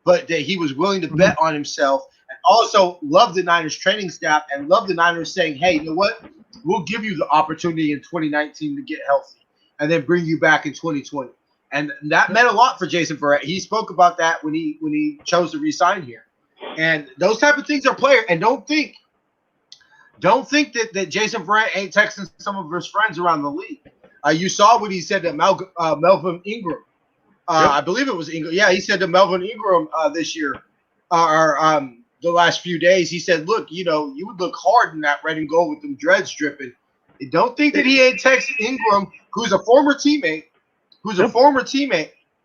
but that he was willing to bet on himself, and also loved the Niners training staff and loved the Niners saying, hey, you know what? We'll give you the opportunity in 2019 to get healthy and then bring you back in 2020. And that meant a lot for Jason Verrett. He spoke about that when he chose to resign here. And those type of things are player. And don't think that Jason Verrett ain't texting some of his friends around the league. You saw what he said to Melvin Ingram. I believe it was Ingram. Yeah, he said to Melvin Ingram this year, the last few days, he said, look, you would look hard in that red and gold with them dreads dripping. And don't think that he ain't texting Ingram, who's a former teammate,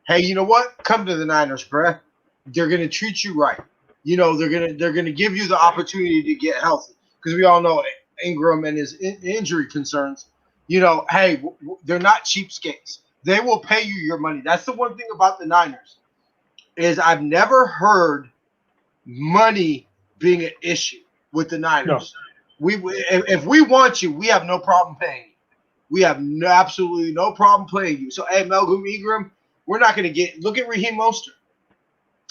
hey, you know what? Come to the Niners, bruh. They're going to treat you right. They're gonna give you the opportunity to get healthy, because we all know Ingram and his injury concerns. Hey, they're not cheapskates. They will pay you your money. That's the one thing about the Niners, is I've never heard money being an issue with the Niners. No. If we want you, we have no problem paying you. We have absolutely no problem playing you. So, hey, Melvin Ingram, we're not going to look at Raheem Mostert.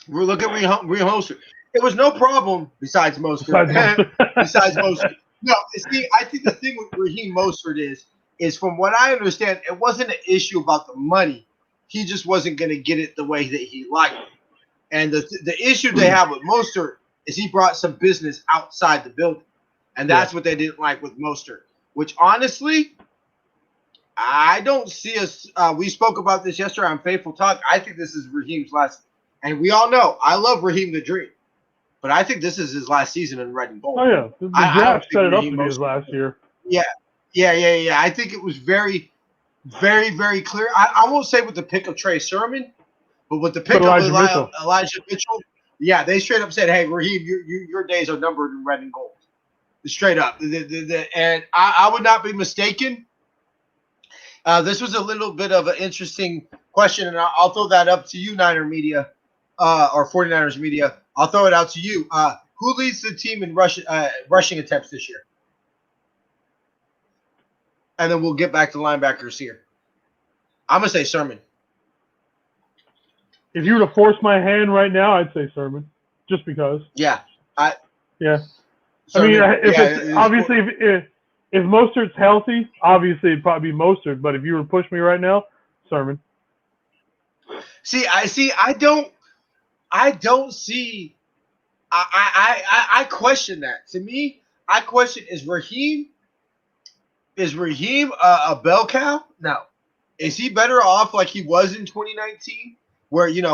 We're looking at Raheem Mostert. It was no problem besides Mostert. Besides Mostert. No, see, I think the thing with Raheem Mostert is from what I understand, it wasn't an issue about the money. He just wasn't going to get it the way that he liked it. And the issue they have with Mostert is he brought some business outside the building. And that's what they didn't like with Mostert, which honestly, I don't see us. We spoke about this yesterday on Faithful Talk. I think this is Raheem's last. And we all know I love Raheem the Dream. But I think this is his last season in red and gold. Oh, yeah. The draft set it up to be his last year. Yeah. I think it was very, very, very clear. I won't say with the pick of Trey Sermon, but with the pick of Elijah Mitchell, yeah, they straight up said, hey, Raheem, your days are numbered in red and gold. Straight up. And I would not be mistaken. This was a little bit of an interesting question, and I'll throw that up to you, Niner Media, or 49ers Media. I'll throw it out to you. Who leads the team in rushing attempts this year? And then we'll get back to linebackers here. I'm going to say Sermon. If you were to force my hand right now, I'd say Sermon, just because. Yeah. Yeah. Sermon, I mean, if Mostert's healthy, obviously it'd probably be Mostert. But if you were to push me right now, Sermon. I don't see. I question that. To me, I question is Raheem a bell cow? No. Is he better off like he was in 2019, where you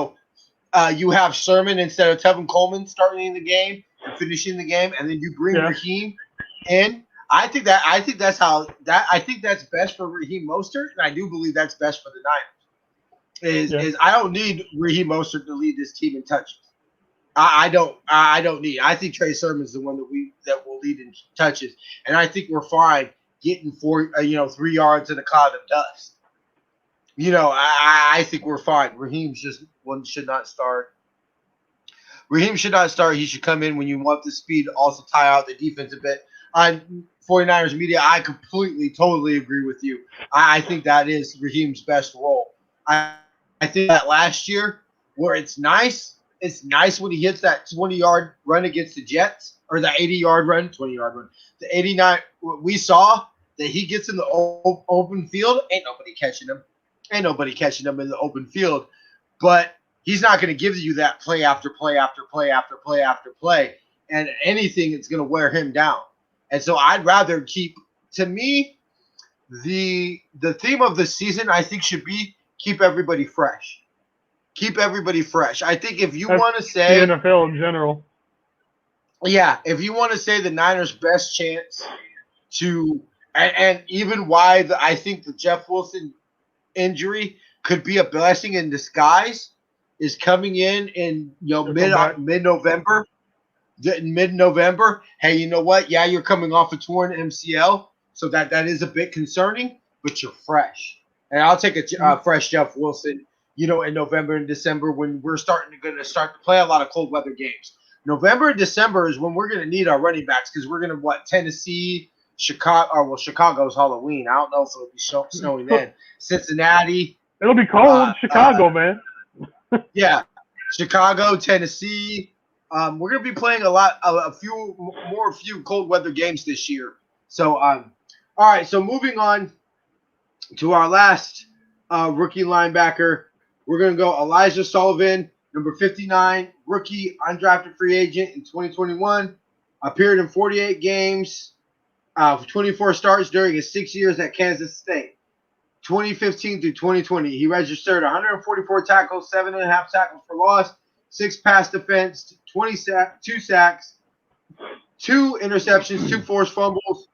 have Sermon instead of Tevin Coleman starting the game and finishing the game, and then you bring Raheem in? I think that's best for Raheem Mostert, and I do believe that's best for the Niners. I don't need Raheem Mostert to lead this team in touches. I don't need. I think Trey Sermon's the one that will lead in touches, and I think we're fine getting 3 yards in a cloud of dust. I think we're fine. Raheem should not start. Raheem should not start. He should come in when you want the speed to also tie out the defense a bit. On 49ers Media, I totally agree with you. I think that is Raheem's best role. I think that last year, where it's nice when he hits that 20-yard run against the Jets, or the 80-yard run, 20-yard run. The 89, we saw that he gets in the open field. Ain't nobody catching him in the open field. But he's not going to give you that play after play after play after play after play. And anything that's going to wear him down. And so I'd rather keep the theme of the season, I think, should be keep everybody fresh. Keep everybody fresh. I think if you want to say the NFL in general. Yeah, if you want to say the Niners' best chance to and even why I think the Jeff Wilson injury could be a blessing in disguise is coming in mid-November. Mid-November, hey, you know what? Yeah, you're coming off a torn MCL, so that is a bit concerning, but you're fresh. And I'll take a fresh Jeff Wilson, in November and December when we're going to start to play a lot of cold weather games. November and December is when we're going to need our running backs because we're going to, Tennessee, Chicago. Chicago's Halloween. I don't know if it'll be snowing then. Cincinnati. It'll be cold in Chicago, man. Yeah. Chicago, Tennessee. We're going to be playing a few cold weather games this year. So, all right. So moving on to our last rookie linebacker, we're going to go Elijah Sullivan, number 59, rookie, undrafted free agent in 2021. Appeared in 48 games, 24 starts during his 6 years at Kansas State. 2015 through 2020, he registered 144 tackles, 7.5 tackles for loss, 6 pass defense, 2 sacks, 2 interceptions, 2 forced fumbles,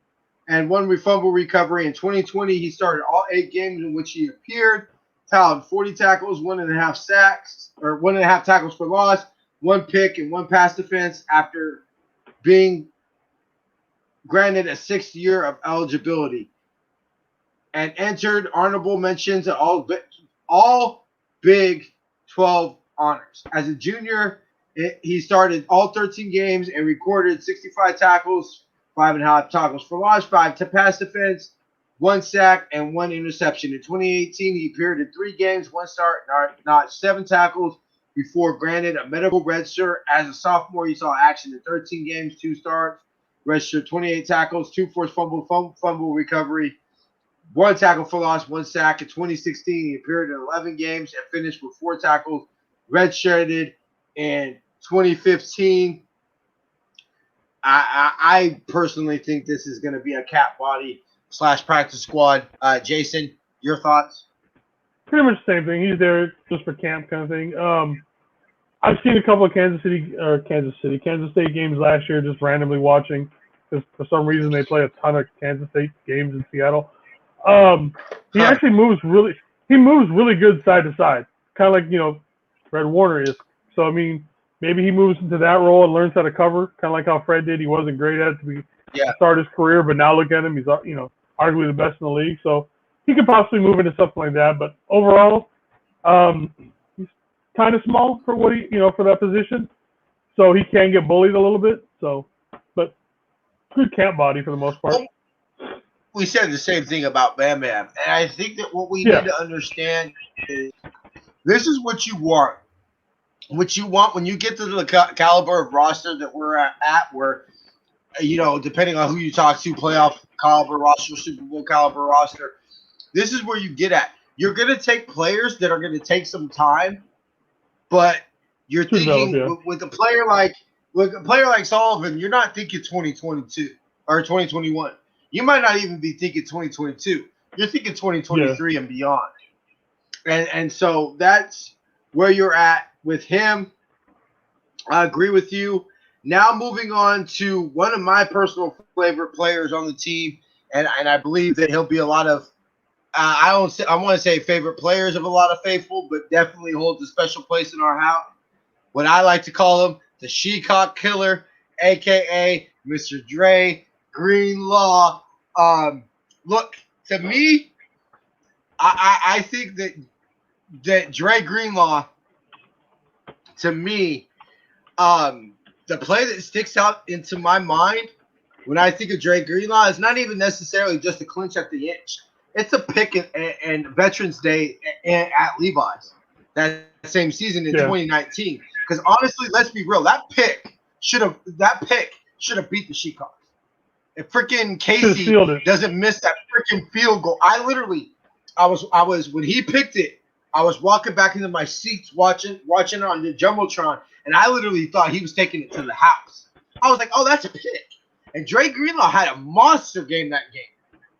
and 1 fumble recovery. In 2020, he started all 8 games in which he appeared, tallied 40 tackles, 1.5 sacks, or 1.5 tackles for loss, 1 pick, and 1 pass defense after being granted a 6th year of eligibility, and entered honorable mentions at all Big 12 honors. As a junior, he started all 13 games and recorded 65 tackles, 5.5 tackles for loss, 5 to pass defense, 1 sack, and 1 interception. In 2018, he appeared in 3 games, 1 start, notched 7 tackles before granted a medical redshirt. As a sophomore, he saw action in 13 games, 2 starts, registered 28 tackles, 2 forced fumble recovery, 1 tackle for loss, 1 sack. In 2016, he appeared in 11 games and finished with 4 tackles, redshirted in 2015. I personally think this is going to be a cap body / practice squad. Jason, your thoughts? Pretty much the same thing. He's there just for camp kind of thing. I've seen a couple of Kansas State games last year, just randomly watching, because for some reason they play a ton of Kansas State games in Seattle. He actually moves really good side to side, kind of like Fred Warner is. So I mean, maybe he moves into that role and learns how to cover, kind of like how Fred did. He wasn't great at it to start his career, but now look at him. He's arguably the best in the league. So he could possibly move into something like that. But overall, he's kind of small for what for that position. So he can get bullied a little bit. So, but good camp body for the most part. We said the same thing about Bam Bam. And I think that what we need to understand is this is what you want. What you want when you get to the caliber of roster that we're at where, depending on who you talk to, playoff caliber roster, Super Bowl caliber roster, this is where you get at. You're going to take players that are going to take some time, but you're thinking with a player like Sullivan, you're not thinking 2022 or 2021. You might not even be thinking 2022. You're thinking 2023 and beyond. And so that's where you're at with him. I agree with you. Now moving on to one of my personal favorite players on the team, and I believe that he'll be a lot of I want to say favorite players of a lot of faithful, but definitely holds a special place in our house. What I like to call him, the Shecock Killer, aka Mr. Dre Greenlaw. Look, to me, I think that Dre Greenlaw, to me, the play that sticks out into my mind when I think of Dre Greenlaw is not even necessarily just a clinch at the inch. It's a pick and Veterans Day at Levi's that same season in 2019. Because honestly, let's be real, that pick should have beat the Shecock. If freaking Casey doesn't miss that freaking field goal, I was when he picked it, I was walking back into my seats watching on the Jumbotron, and I literally thought he was taking it to the house. I was like, oh, that's a pick. And Dre Greenlaw had a monster game that game.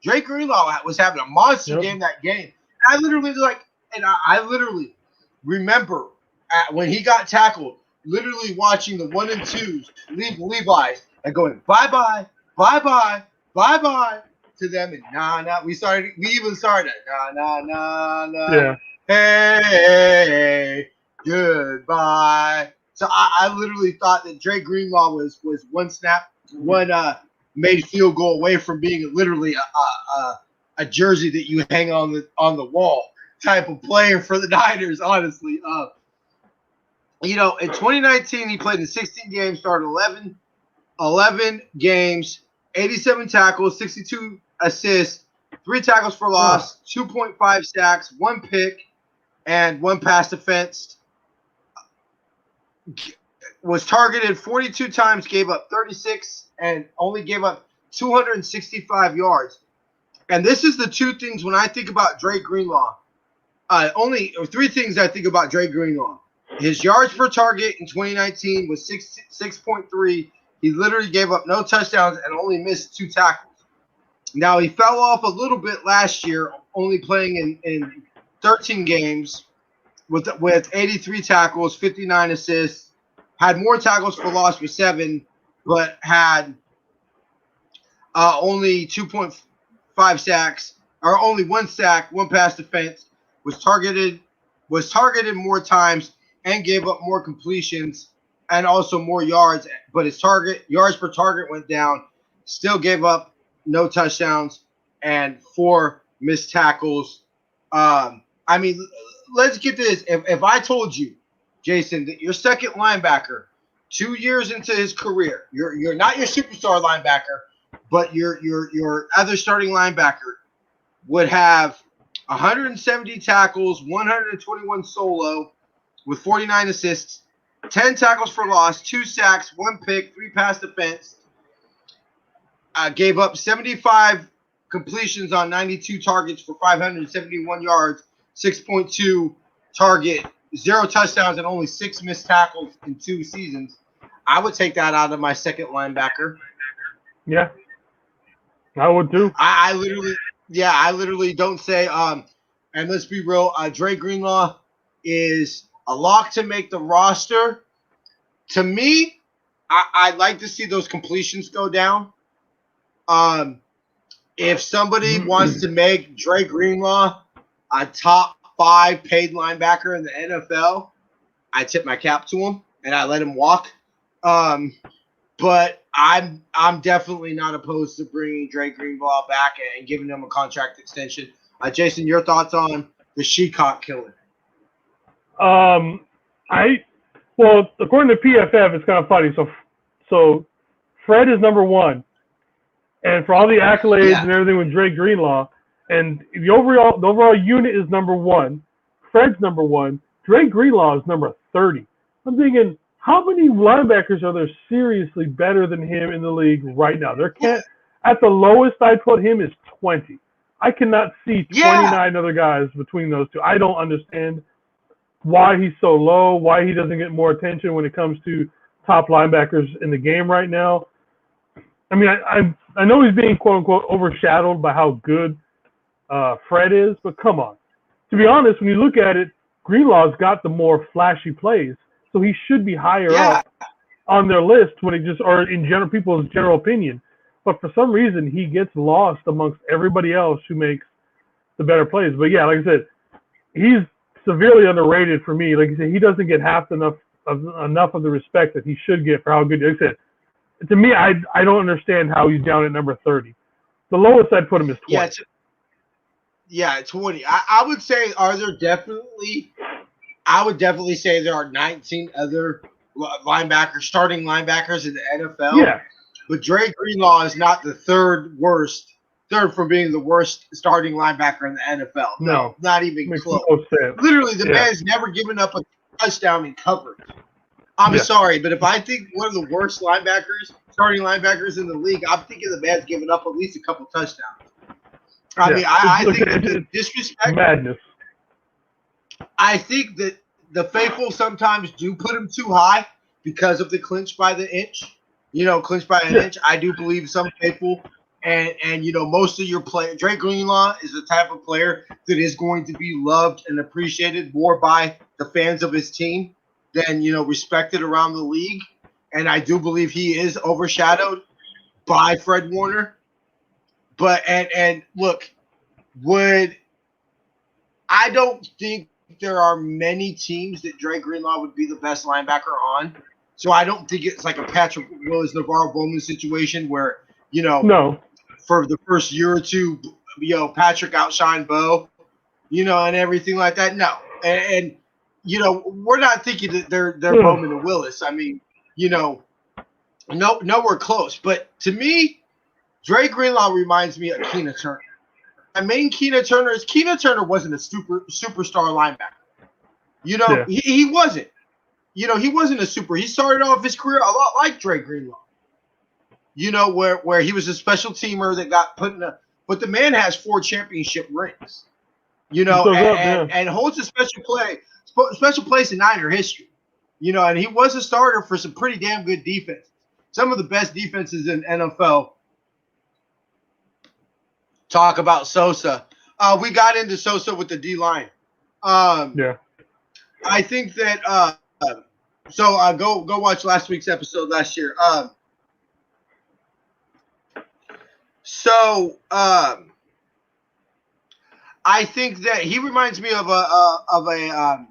Dre Greenlaw was having a monster game that game. And I literally remember when he got tackled, literally watching the 1 and 2s leave Levi's and going bye-bye, bye-bye, bye-bye to them. And we even started nah. Hey, goodbye. So I literally thought that Dre Greenlaw was one snap, one made field goal away from being literally a jersey that you hang on the wall type of player for the Niners, honestly. In 2019, he played in 16 games, started 11 games, 87 tackles, 62 assists, 3 tackles for loss, 2.5 sacks, 1 pick, and 1 pass defense. Was targeted 42 times, gave up 36, and only gave up 265 yards. And this is the 2 things when I think about Dre Greenlaw. Only 3 things I think about Dre Greenlaw. His yards per target in 2019 was 6.3. He literally gave up no touchdowns and only missed 2 tackles. Now, he fell off a little bit last year, only playing in 13 games with 83 tackles, 59 assists. Had more tackles for loss with 7, but had only 2.5 sacks, or only 1 sack, 1 pass defense. Was targeted more times and gave up more completions and also more yards. But his yards per target went down. Still gave up no touchdowns and 4 missed tackles. Let's get this. If I told you, Jason, that your second linebacker, 2 years into his career, you're not your superstar linebacker, but your other starting linebacker would have 170 tackles, 121 solo with 49 assists, 10 tackles for loss, 2 sacks, 1 pick, 3 pass defense. Gave up 75 completions on 92 targets for 571 yards, 6.2 target, 0 touchdowns, and only 6 missed tackles in 2 seasons. I would take that out of my second linebacker. Yeah, I would too. I literally don't say. And let's be real, Dre Greenlaw is a lock to make the roster. To me, I'd like to see those completions go down. If somebody wants to make Dre Greenlaw a top 5 paid linebacker in the NFL, I tip my cap to him and I let him walk. But I'm definitely not opposed to bringing Dre Greenlaw back and giving him a contract extension. Jason, your thoughts on the Sheacock killer? Well, according to PFF, it's kind of funny. So Fred is number 1, and for all the accolades and everything with Dre Greenlaw, and the overall unit is number 1. Fred's number 1. Dre Greenlaw is number 30. I'm thinking, how many linebackers are there seriously better than him in the league right now? At the lowest I'd put him is 20. I cannot see 29 other guys between those two. I don't understand why he's so low, why he doesn't get more attention when it comes to top linebackers in the game right now. I mean, I know he's being quote-unquote overshadowed by how good Fred is, but come on. To be honest, when you look at it, Greenlaw's got the more flashy plays, so he should be higher up on their list or in general, people's general opinion. But for some reason, he gets lost amongst everybody else who makes the better plays. But yeah, like I said, he's severely underrated for me. Like I said, he doesn't get half enough of the respect that he should get for how good. Like I said, to me, I don't understand how he's down at number 30. The lowest I'd put him is 20. Yeah, 20. I would say, I would definitely say there are 19 other starting linebackers in the NFL. Yeah. But Dre Greenlaw is not the third from being the worst starting linebacker in the NFL. No, not even close. Literally, the man's never given up a touchdown in coverage. I'm sorry, but if I think one of the worst starting linebackers in the league, I'm thinking the man's given up at least a couple touchdowns. I mean, I think the disrespect. Madness. I think that the faithful sometimes do put him too high because of the clinch by the inch. Clinch by an inch. I do believe some faithful and most of your play. Dre Greenlaw is the type of player that is going to be loved and appreciated more by the fans of his team than respected around the league. And I do believe he is overshadowed by Fred Warner. But and look, I don't think there are many teams that Dre Greenlaw would be the best linebacker on. So I don't think it's like a Patrick Willis, Navarro Bowman situation where, for the first year or two, Patrick outshined Bo, and everything like that. No. And we're not thinking that they're Bowman and Willis. I mean, nowhere close. But to me, Dre Greenlaw reminds me of Keena Turner. I mean, Keena Turner wasn't a superstar linebacker. He wasn't. He wasn't a super. He started off his career a lot like Dre Greenlaw. Where he was a special teamer that got put in but the man has 4 championship rings. And holds a special place in Niner history. And he was a starter for some pretty damn good defense. Some of the best defenses in NFL. Talk about Sosa. We got into Sosa with the D-line. I think that go watch last week's episode last year. I think that he reminds me of a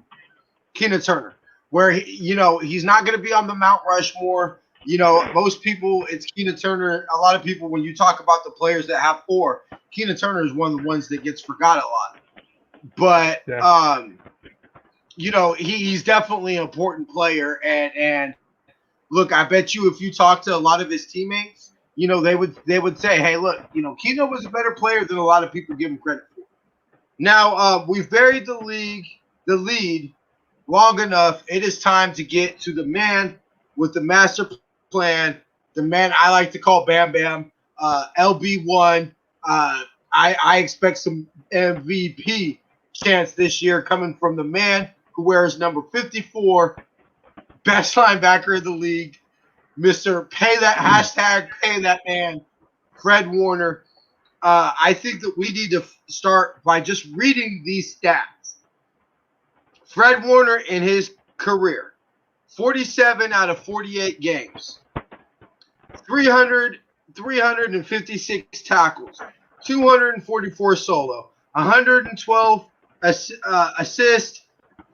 Keena Turner, where he's not going to be on the Mount Rushmore. Most people, it's Keena Turner. A lot of people, when you talk about the players that have 4, Keena Turner is one of the ones that gets forgot a lot. But he's definitely an important player. And look, I bet you if you talk to a lot of his teammates, they would say, hey, look, Keno was a better player than a lot of people give him credit for. Now we've buried the lead long enough. It is time to get to the man with the master plan, the man I like to call Bam Bam, LB1. I expect some MVP chance this year coming from the man who wears number 54, best linebacker in the league, Mr. Pay that man, Fred Warner. I think that we need to start by just reading these stats. Fred Warner in his career, 47 out of 48 games, 356 tackles, 244 solo, 112 assists,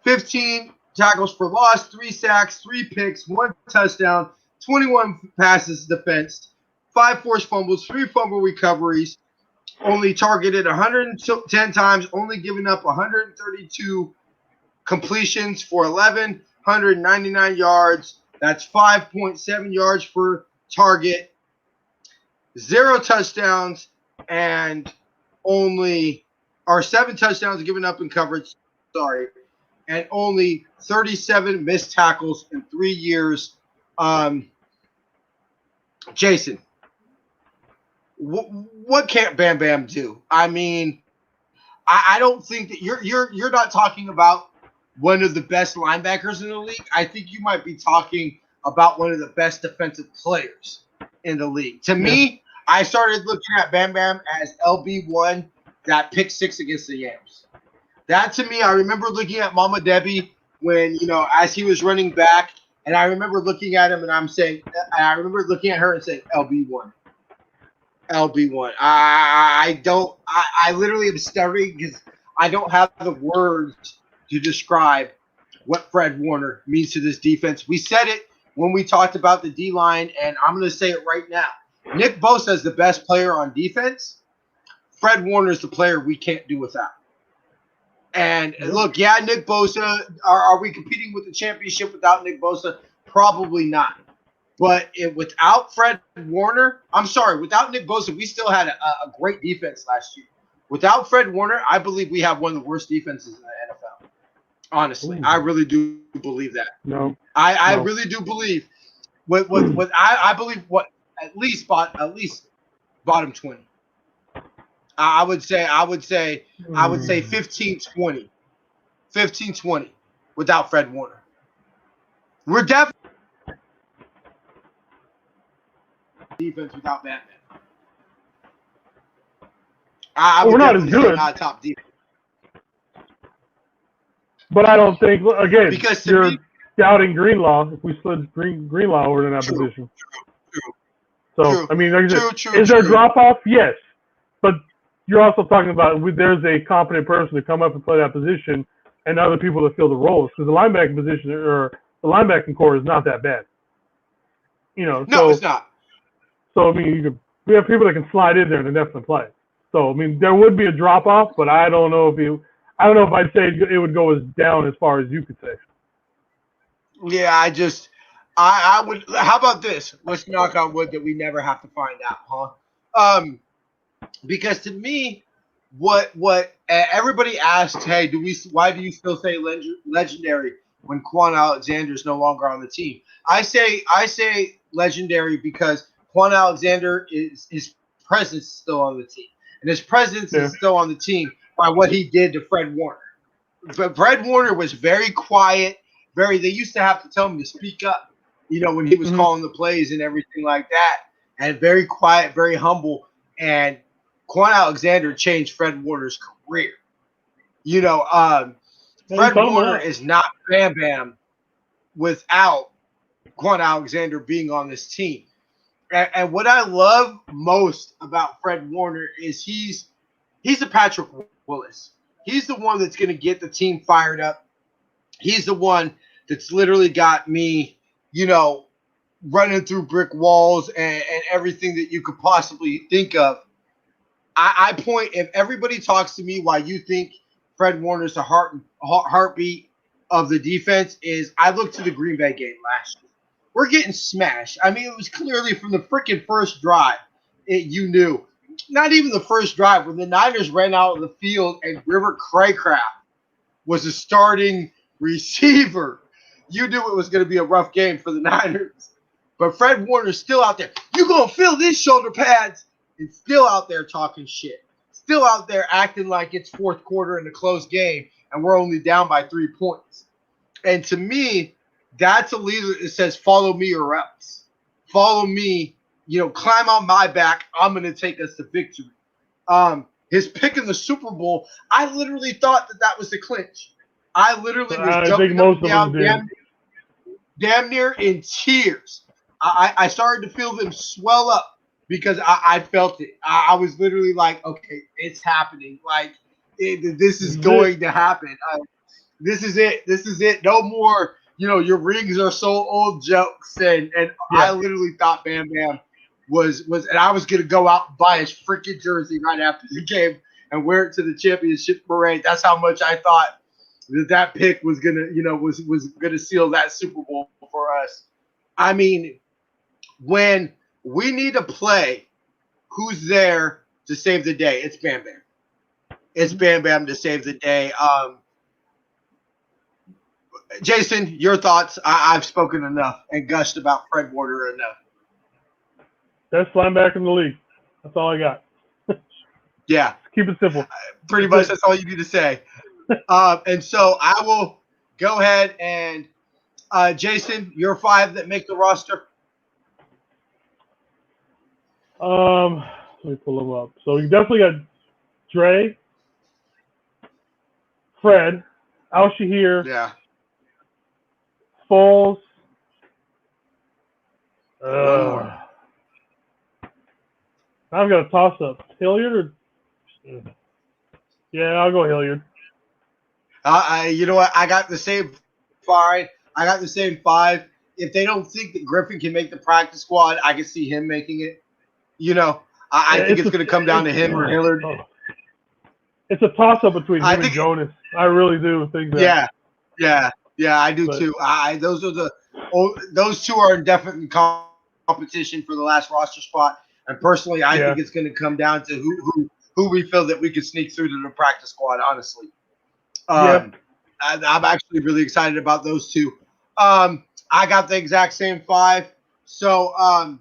15 tackles for loss, 3 sacks, 3 picks, 1 touchdown, 21 passes defensed, 5 forced fumbles, 3 fumble recoveries, only targeted 110 times, only giving up 132 completions for 1,199 yards. That's 5.7 yards per target, 0 touchdowns, and 7 touchdowns given up in coverage. Sorry, and only 37 missed tackles in 3 years. Jason, what can't Bam Bam do? I mean, I don't think that you're not talking about one of the best linebackers in the league. I think you might be talking about one of the best defensive players in the league. To me, I started looking at Bam Bam as LB1, that pick 6 against the Yams. That to me, I remember looking at Mama Debbie when, as he was running back, and I remember looking at him and I remember looking at her and saying, LB1. LB1. I literally am stuttering because I don't have the words to describe what Fred Warner means to this defense. We said it when we talked about the D-line, and I'm going to say it right now. Nick Bosa is the best player on defense. Fred Warner is the player we can't do without. And look, Nick Bosa, are we competing with the championship without Nick Bosa? Probably not. But without Fred Warner, without Nick Bosa, we still had a great defense last year. Without Fred Warner, I believe we have one of the worst defenses in the NFL. Honestly, I really do believe that. No, I really do believe. I believe at least bottom 20. I would say 15-20. 15-20 without Fred Warner. We're definitely defense without Batman. We're not as good. Not top defense. But I don't think, again, because you're doubting Greenlaw if we slid Greenlaw over in that position. True. So, I mean, is there a drop-off? Yes. But you're also talking about there's a competent person to come up and play that position and other people to fill the roles. Because the linebacking position or the linebacking core is not that bad. No, it's not. So, I mean, we have people that can slide in there and definitely play. So, I mean, there would be a drop-off, but I don't know if I'd say it would go as down as far as you could say. Yeah, I would. How about this? Let's knock on wood that we never have to find out, huh? Because to me, what everybody asks, hey, why do you still say legendary when Quan Alexander is no longer on the team? I say legendary because Quan Alexander his presence is still on the team, and his presence is still on the team by what he did to Fred Warner. But Fred Warner was very quiet. They used to have to tell him to speak up, when he was calling the plays and everything like that, and very quiet, very humble. And Quan Alexander changed Fred Warner's career. Fred Warner is not Bam Bam without Quan Alexander being on this team. And what I love most about Fred Warner is he's a Patrick Willis. He's the one that's going to get the team fired up. He's the one that's literally got me, running through brick walls and everything that you could possibly think of. I point, if everybody talks to me why you think Fred Warner's the heartbeat of the defense, is I look to the Green Bay game last year. we're getting smashed. I mean, it was clearly from the freaking first drive. You knew. Not even the first drive, when the Niners ran out of the field and River Craycraft was a starting receiver, you knew it was going to be a rough game for the Niners. But Fred Warner's still out there. You're going to feel these shoulder pads. And still out there talking shit. Still out there acting like it's fourth quarter in a close game and we're only down by 3 points. And to me, that's a leader that says, follow me or else. Follow me, climb on my back. I'm going to take us to victory. His pick in the Super Bowl, I literally thought that was the clinch. I literally was jumping up and down, damn near in tears. I started to feel them swell up because I felt it. I was literally like, okay, it's happening. Like, this is going to happen. This is it. This is it. No more, your rings are so old jokes. And I literally thought Bam Bam was and I was going to go out and buy his freaking jersey right after the game and wear it to the championship parade. That's how much I thought that pick was going to, was going to seal that Super Bowl for us. I mean, when we need to play, who's there to save the day? It's Bam Bam. It's Bam Bam to save the day. Jason, your thoughts? I've spoken enough and gushed about Fred Warner enough. Best linebacker in the league. That's all I got. Yeah. Keep it simple. Pretty much that's all you need to say. And so I will go ahead and Jason, your 5 that make the roster. Let me pull them up. So you definitely got Dre, Fred, Al-Shahir, Yeah. Foles. One more. I've got a toss-up. Hilliard or yeah, I'll go Hilliard. You know what? I got the same 5. I got the same 5. If they don't think that Griffin can make the practice squad, I can see him making it. I think it's going to come down to him or Hilliard. It's a toss-up between him and Jonas. I really do think that. Yeah, I do too. Those two are in definite competition for the last roster spot. And personally, I think it's going to come down to who we feel that we could sneak through to the practice squad. Honestly, I'm actually really excited about those two. I got the exact same 5. So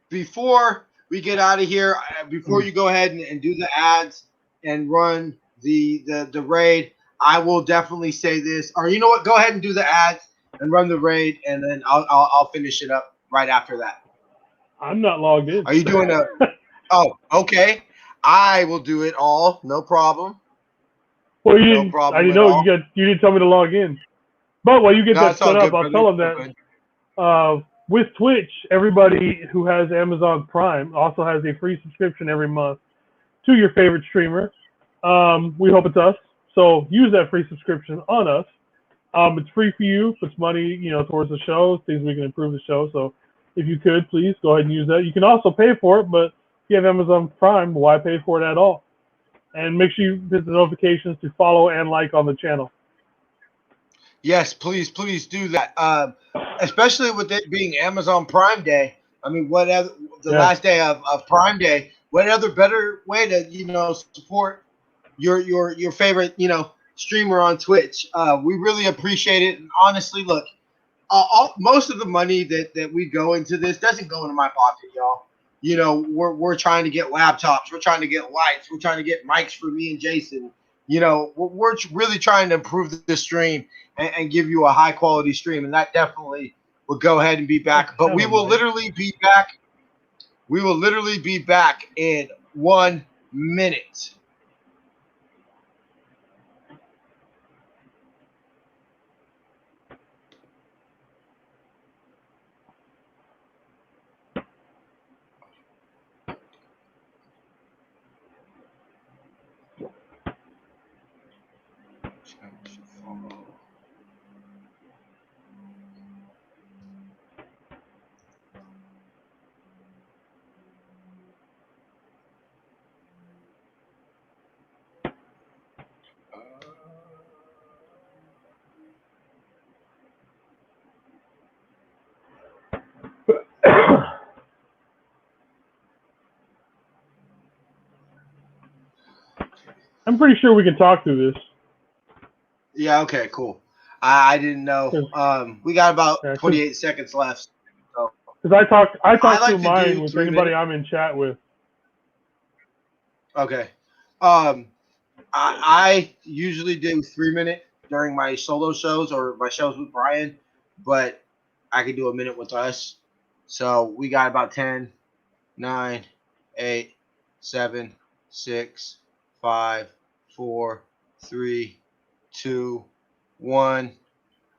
before we get out of here, before you go ahead and do the ads and run the raid, I will definitely say this. Or you know what? Go ahead and do the ads and run the raid, and then I'll finish it up right after that. I'm not logged in. Are you doing a? Oh, okay. I will do it all. No problem. Well, you didn't. I didn't know you didn't tell me to log in. But while you get that set up, I'll tell them that with Twitch, everybody who has Amazon Prime also has a free subscription every month to your favorite streamer. We hope it's us. So use that free subscription on us. It's free for you. Puts money, towards the show, things we can improve the show. So if you could, please go ahead and use that. You can also pay for it, but if you have Amazon Prime, why pay for it at all? And make sure you hit the notifications to follow and like on the channel. Yes, please do that. Especially with it being Amazon Prime Day. I mean, last day of Prime Day? What other better way to support your favorite streamer on Twitch? We really appreciate it. And honestly, look, most of the money that we go into this doesn't go into my pocket, y'all. We're trying to get laptops, we're trying to get lights, we're trying to get mics for me and Jason. We're really trying to improve the stream and give you a high quality stream, and that definitely will go ahead and be back. But we will literally be back. We will literally be back in 1 minute. I'm pretty sure we can talk through this. Yeah. Okay. Cool. I didn't know. We got about Yeah, 28 seconds left. So Because I talk like through to mine do with 3 anybody minutes. I'm in chat with. Okay. I usually do 3 minute during my solo shows or my shows with Brian, but I could do a minute with us. So we got about 10, 9, 8, 7, 6, 5, 4, 3, 2, 1.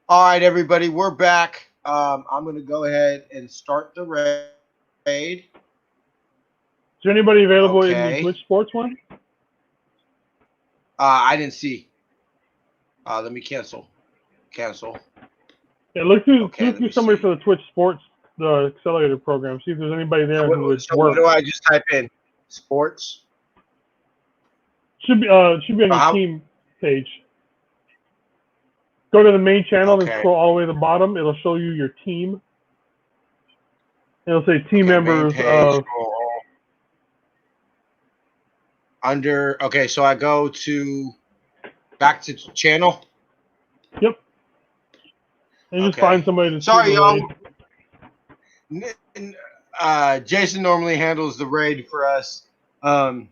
All right, everybody, we're back. I'm going to go ahead and start the raid. Is there anybody available in the Okay. Twitch Sports one? I didn't see. Let me cancel. Cancel. Yeah, look through Okay, let me somebody see. for the Twitch Sports, the accelerator program. See if there's anybody there who would So work. what do I just type in? Sports? Should be on your How- team page. Go to the main channel and Okay. scroll all the way to the bottom. It'll show you your team. It'll say team Okay, main members page, of. scroll under. Okay, so I go to back to channel. Yep. And just Okay. find somebody to Sorry, shoot the y'all. raid. Jason normally handles the raid for us. I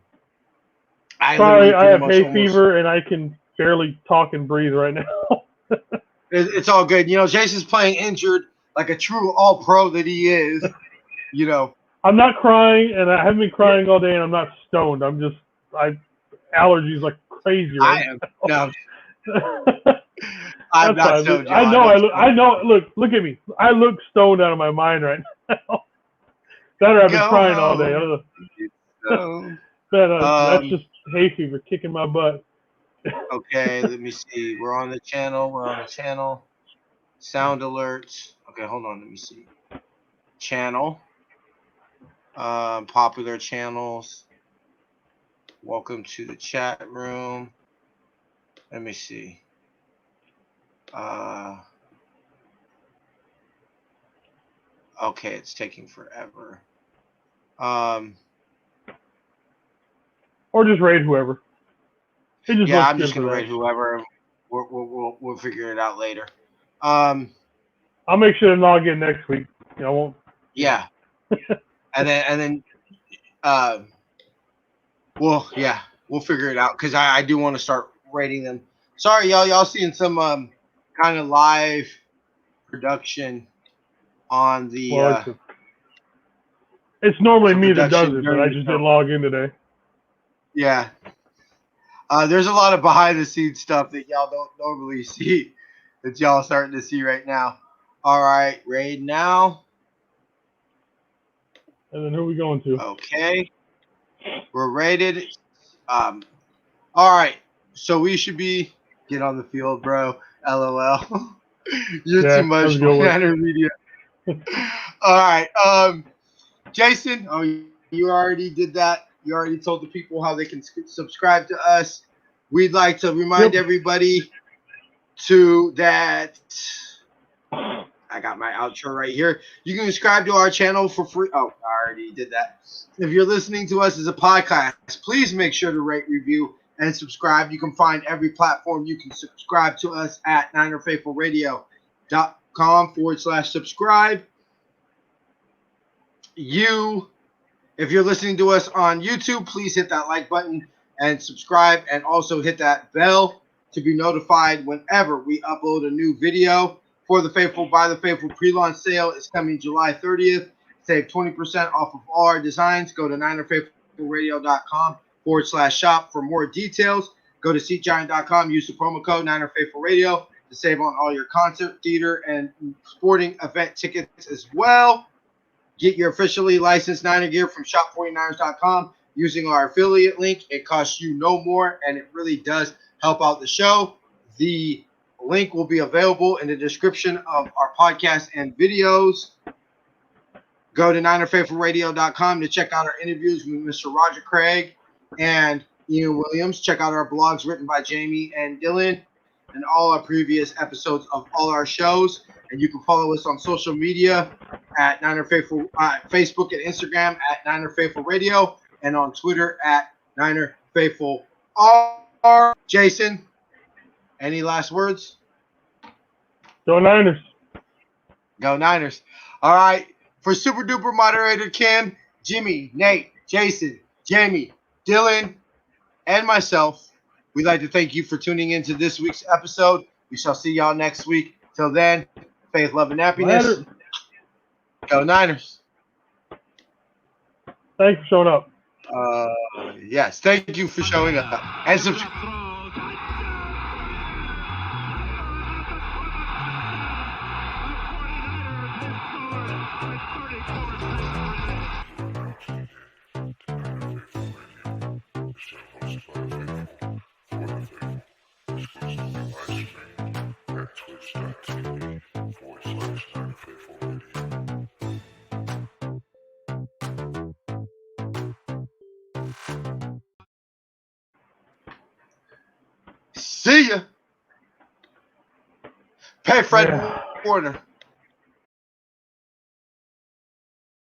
Sorry, I literally have pretty hay much fever and I can barely talk and breathe right now. It's all good. You know, Jason's playing injured like a true all pro that he is. You know. I'm not crying, and I haven't been crying all day, and I'm not stoned. I'm just allergies like crazy I right am. No, now. I'm That's not fine. so. I know. I know. Look at me. I look stoned out of my mind right now. That or I've been Go crying all day. I home. don't know. That's just hay fever kicking my butt. Okay, let me see. We're on the channel. Sound alerts. Okay, hold on. Let me see. Channel. Popular channels. Welcome to the chat room. Let me see. Okay, it's taking forever. Or just raid whoever. It just Yeah, looks I'm just good gonna for rate that. whoever. We'll figure it out later. I'll make sure to log in next week. I won't. Yeah. and then we'll figure it out because I do want to start rating them. Sorry, y'all seeing some kind of live production on the Well, it's normally some me that does production it, but during I the just show. didn't log in today. Yeah. There's a lot of behind the scenes stuff that y'all don't normally see that y'all starting to see right now. All right, raid now. And then who are we going to? Okay. We're rated. All right. So we should be get on the field, bro. LOL. You're Yeah, too much that's a good one. Niner media. All right. Jason, you already did that. You already told the people how they can subscribe to us. We'd like to remind everybody to that. I got my outro right here. You can subscribe to our channel for free. Oh, I already did that. If you're listening to us as a podcast, please make sure to rate, review, and subscribe. You can find every platform you can subscribe to us at NinerFaithfulRadio.com/subscribe. If you're listening to us on YouTube, please hit that like button and subscribe, and also hit that bell to be notified whenever we upload a new video. For the Faithful by the Faithful pre-launch sale is coming July 30th. Save 20% off of all our designs. Go to NinerFaithfulRadio.com/shop for more details. Go to SeatGiant.com. Use the promo code NinerFaithfulRadio to save on all your concert, theater, and sporting event tickets as well. Get your officially licensed Niner gear from shop49ers.com using our affiliate link. It costs you no more, and it really does help out the show. The link will be available in the description of our podcast and videos. Go to NinerFaithfulRadio.com to check out our interviews with Mr. Roger Craig and Ian Williams. Check out our blogs written by Jamie and Dylan and all our previous episodes of all our shows. And you can follow us on social media at Niner Faithful, Facebook and Instagram at Niner Faithful Radio, and on Twitter at Niner Faithful R. Jason, any last words? Go Niners. Go Niners. All right. For Super Duper Moderator Kim, Jimmy, Nate, Jason, Jamie, Dylan, and myself, we'd like to thank you for tuning into this week's episode. We shall see y'all next week. Till then, faith, love, and happiness. Later. Go Niners. Thanks for showing up. Yes, thank you for showing up. And subscribe. See ya. Pay Fred Warner.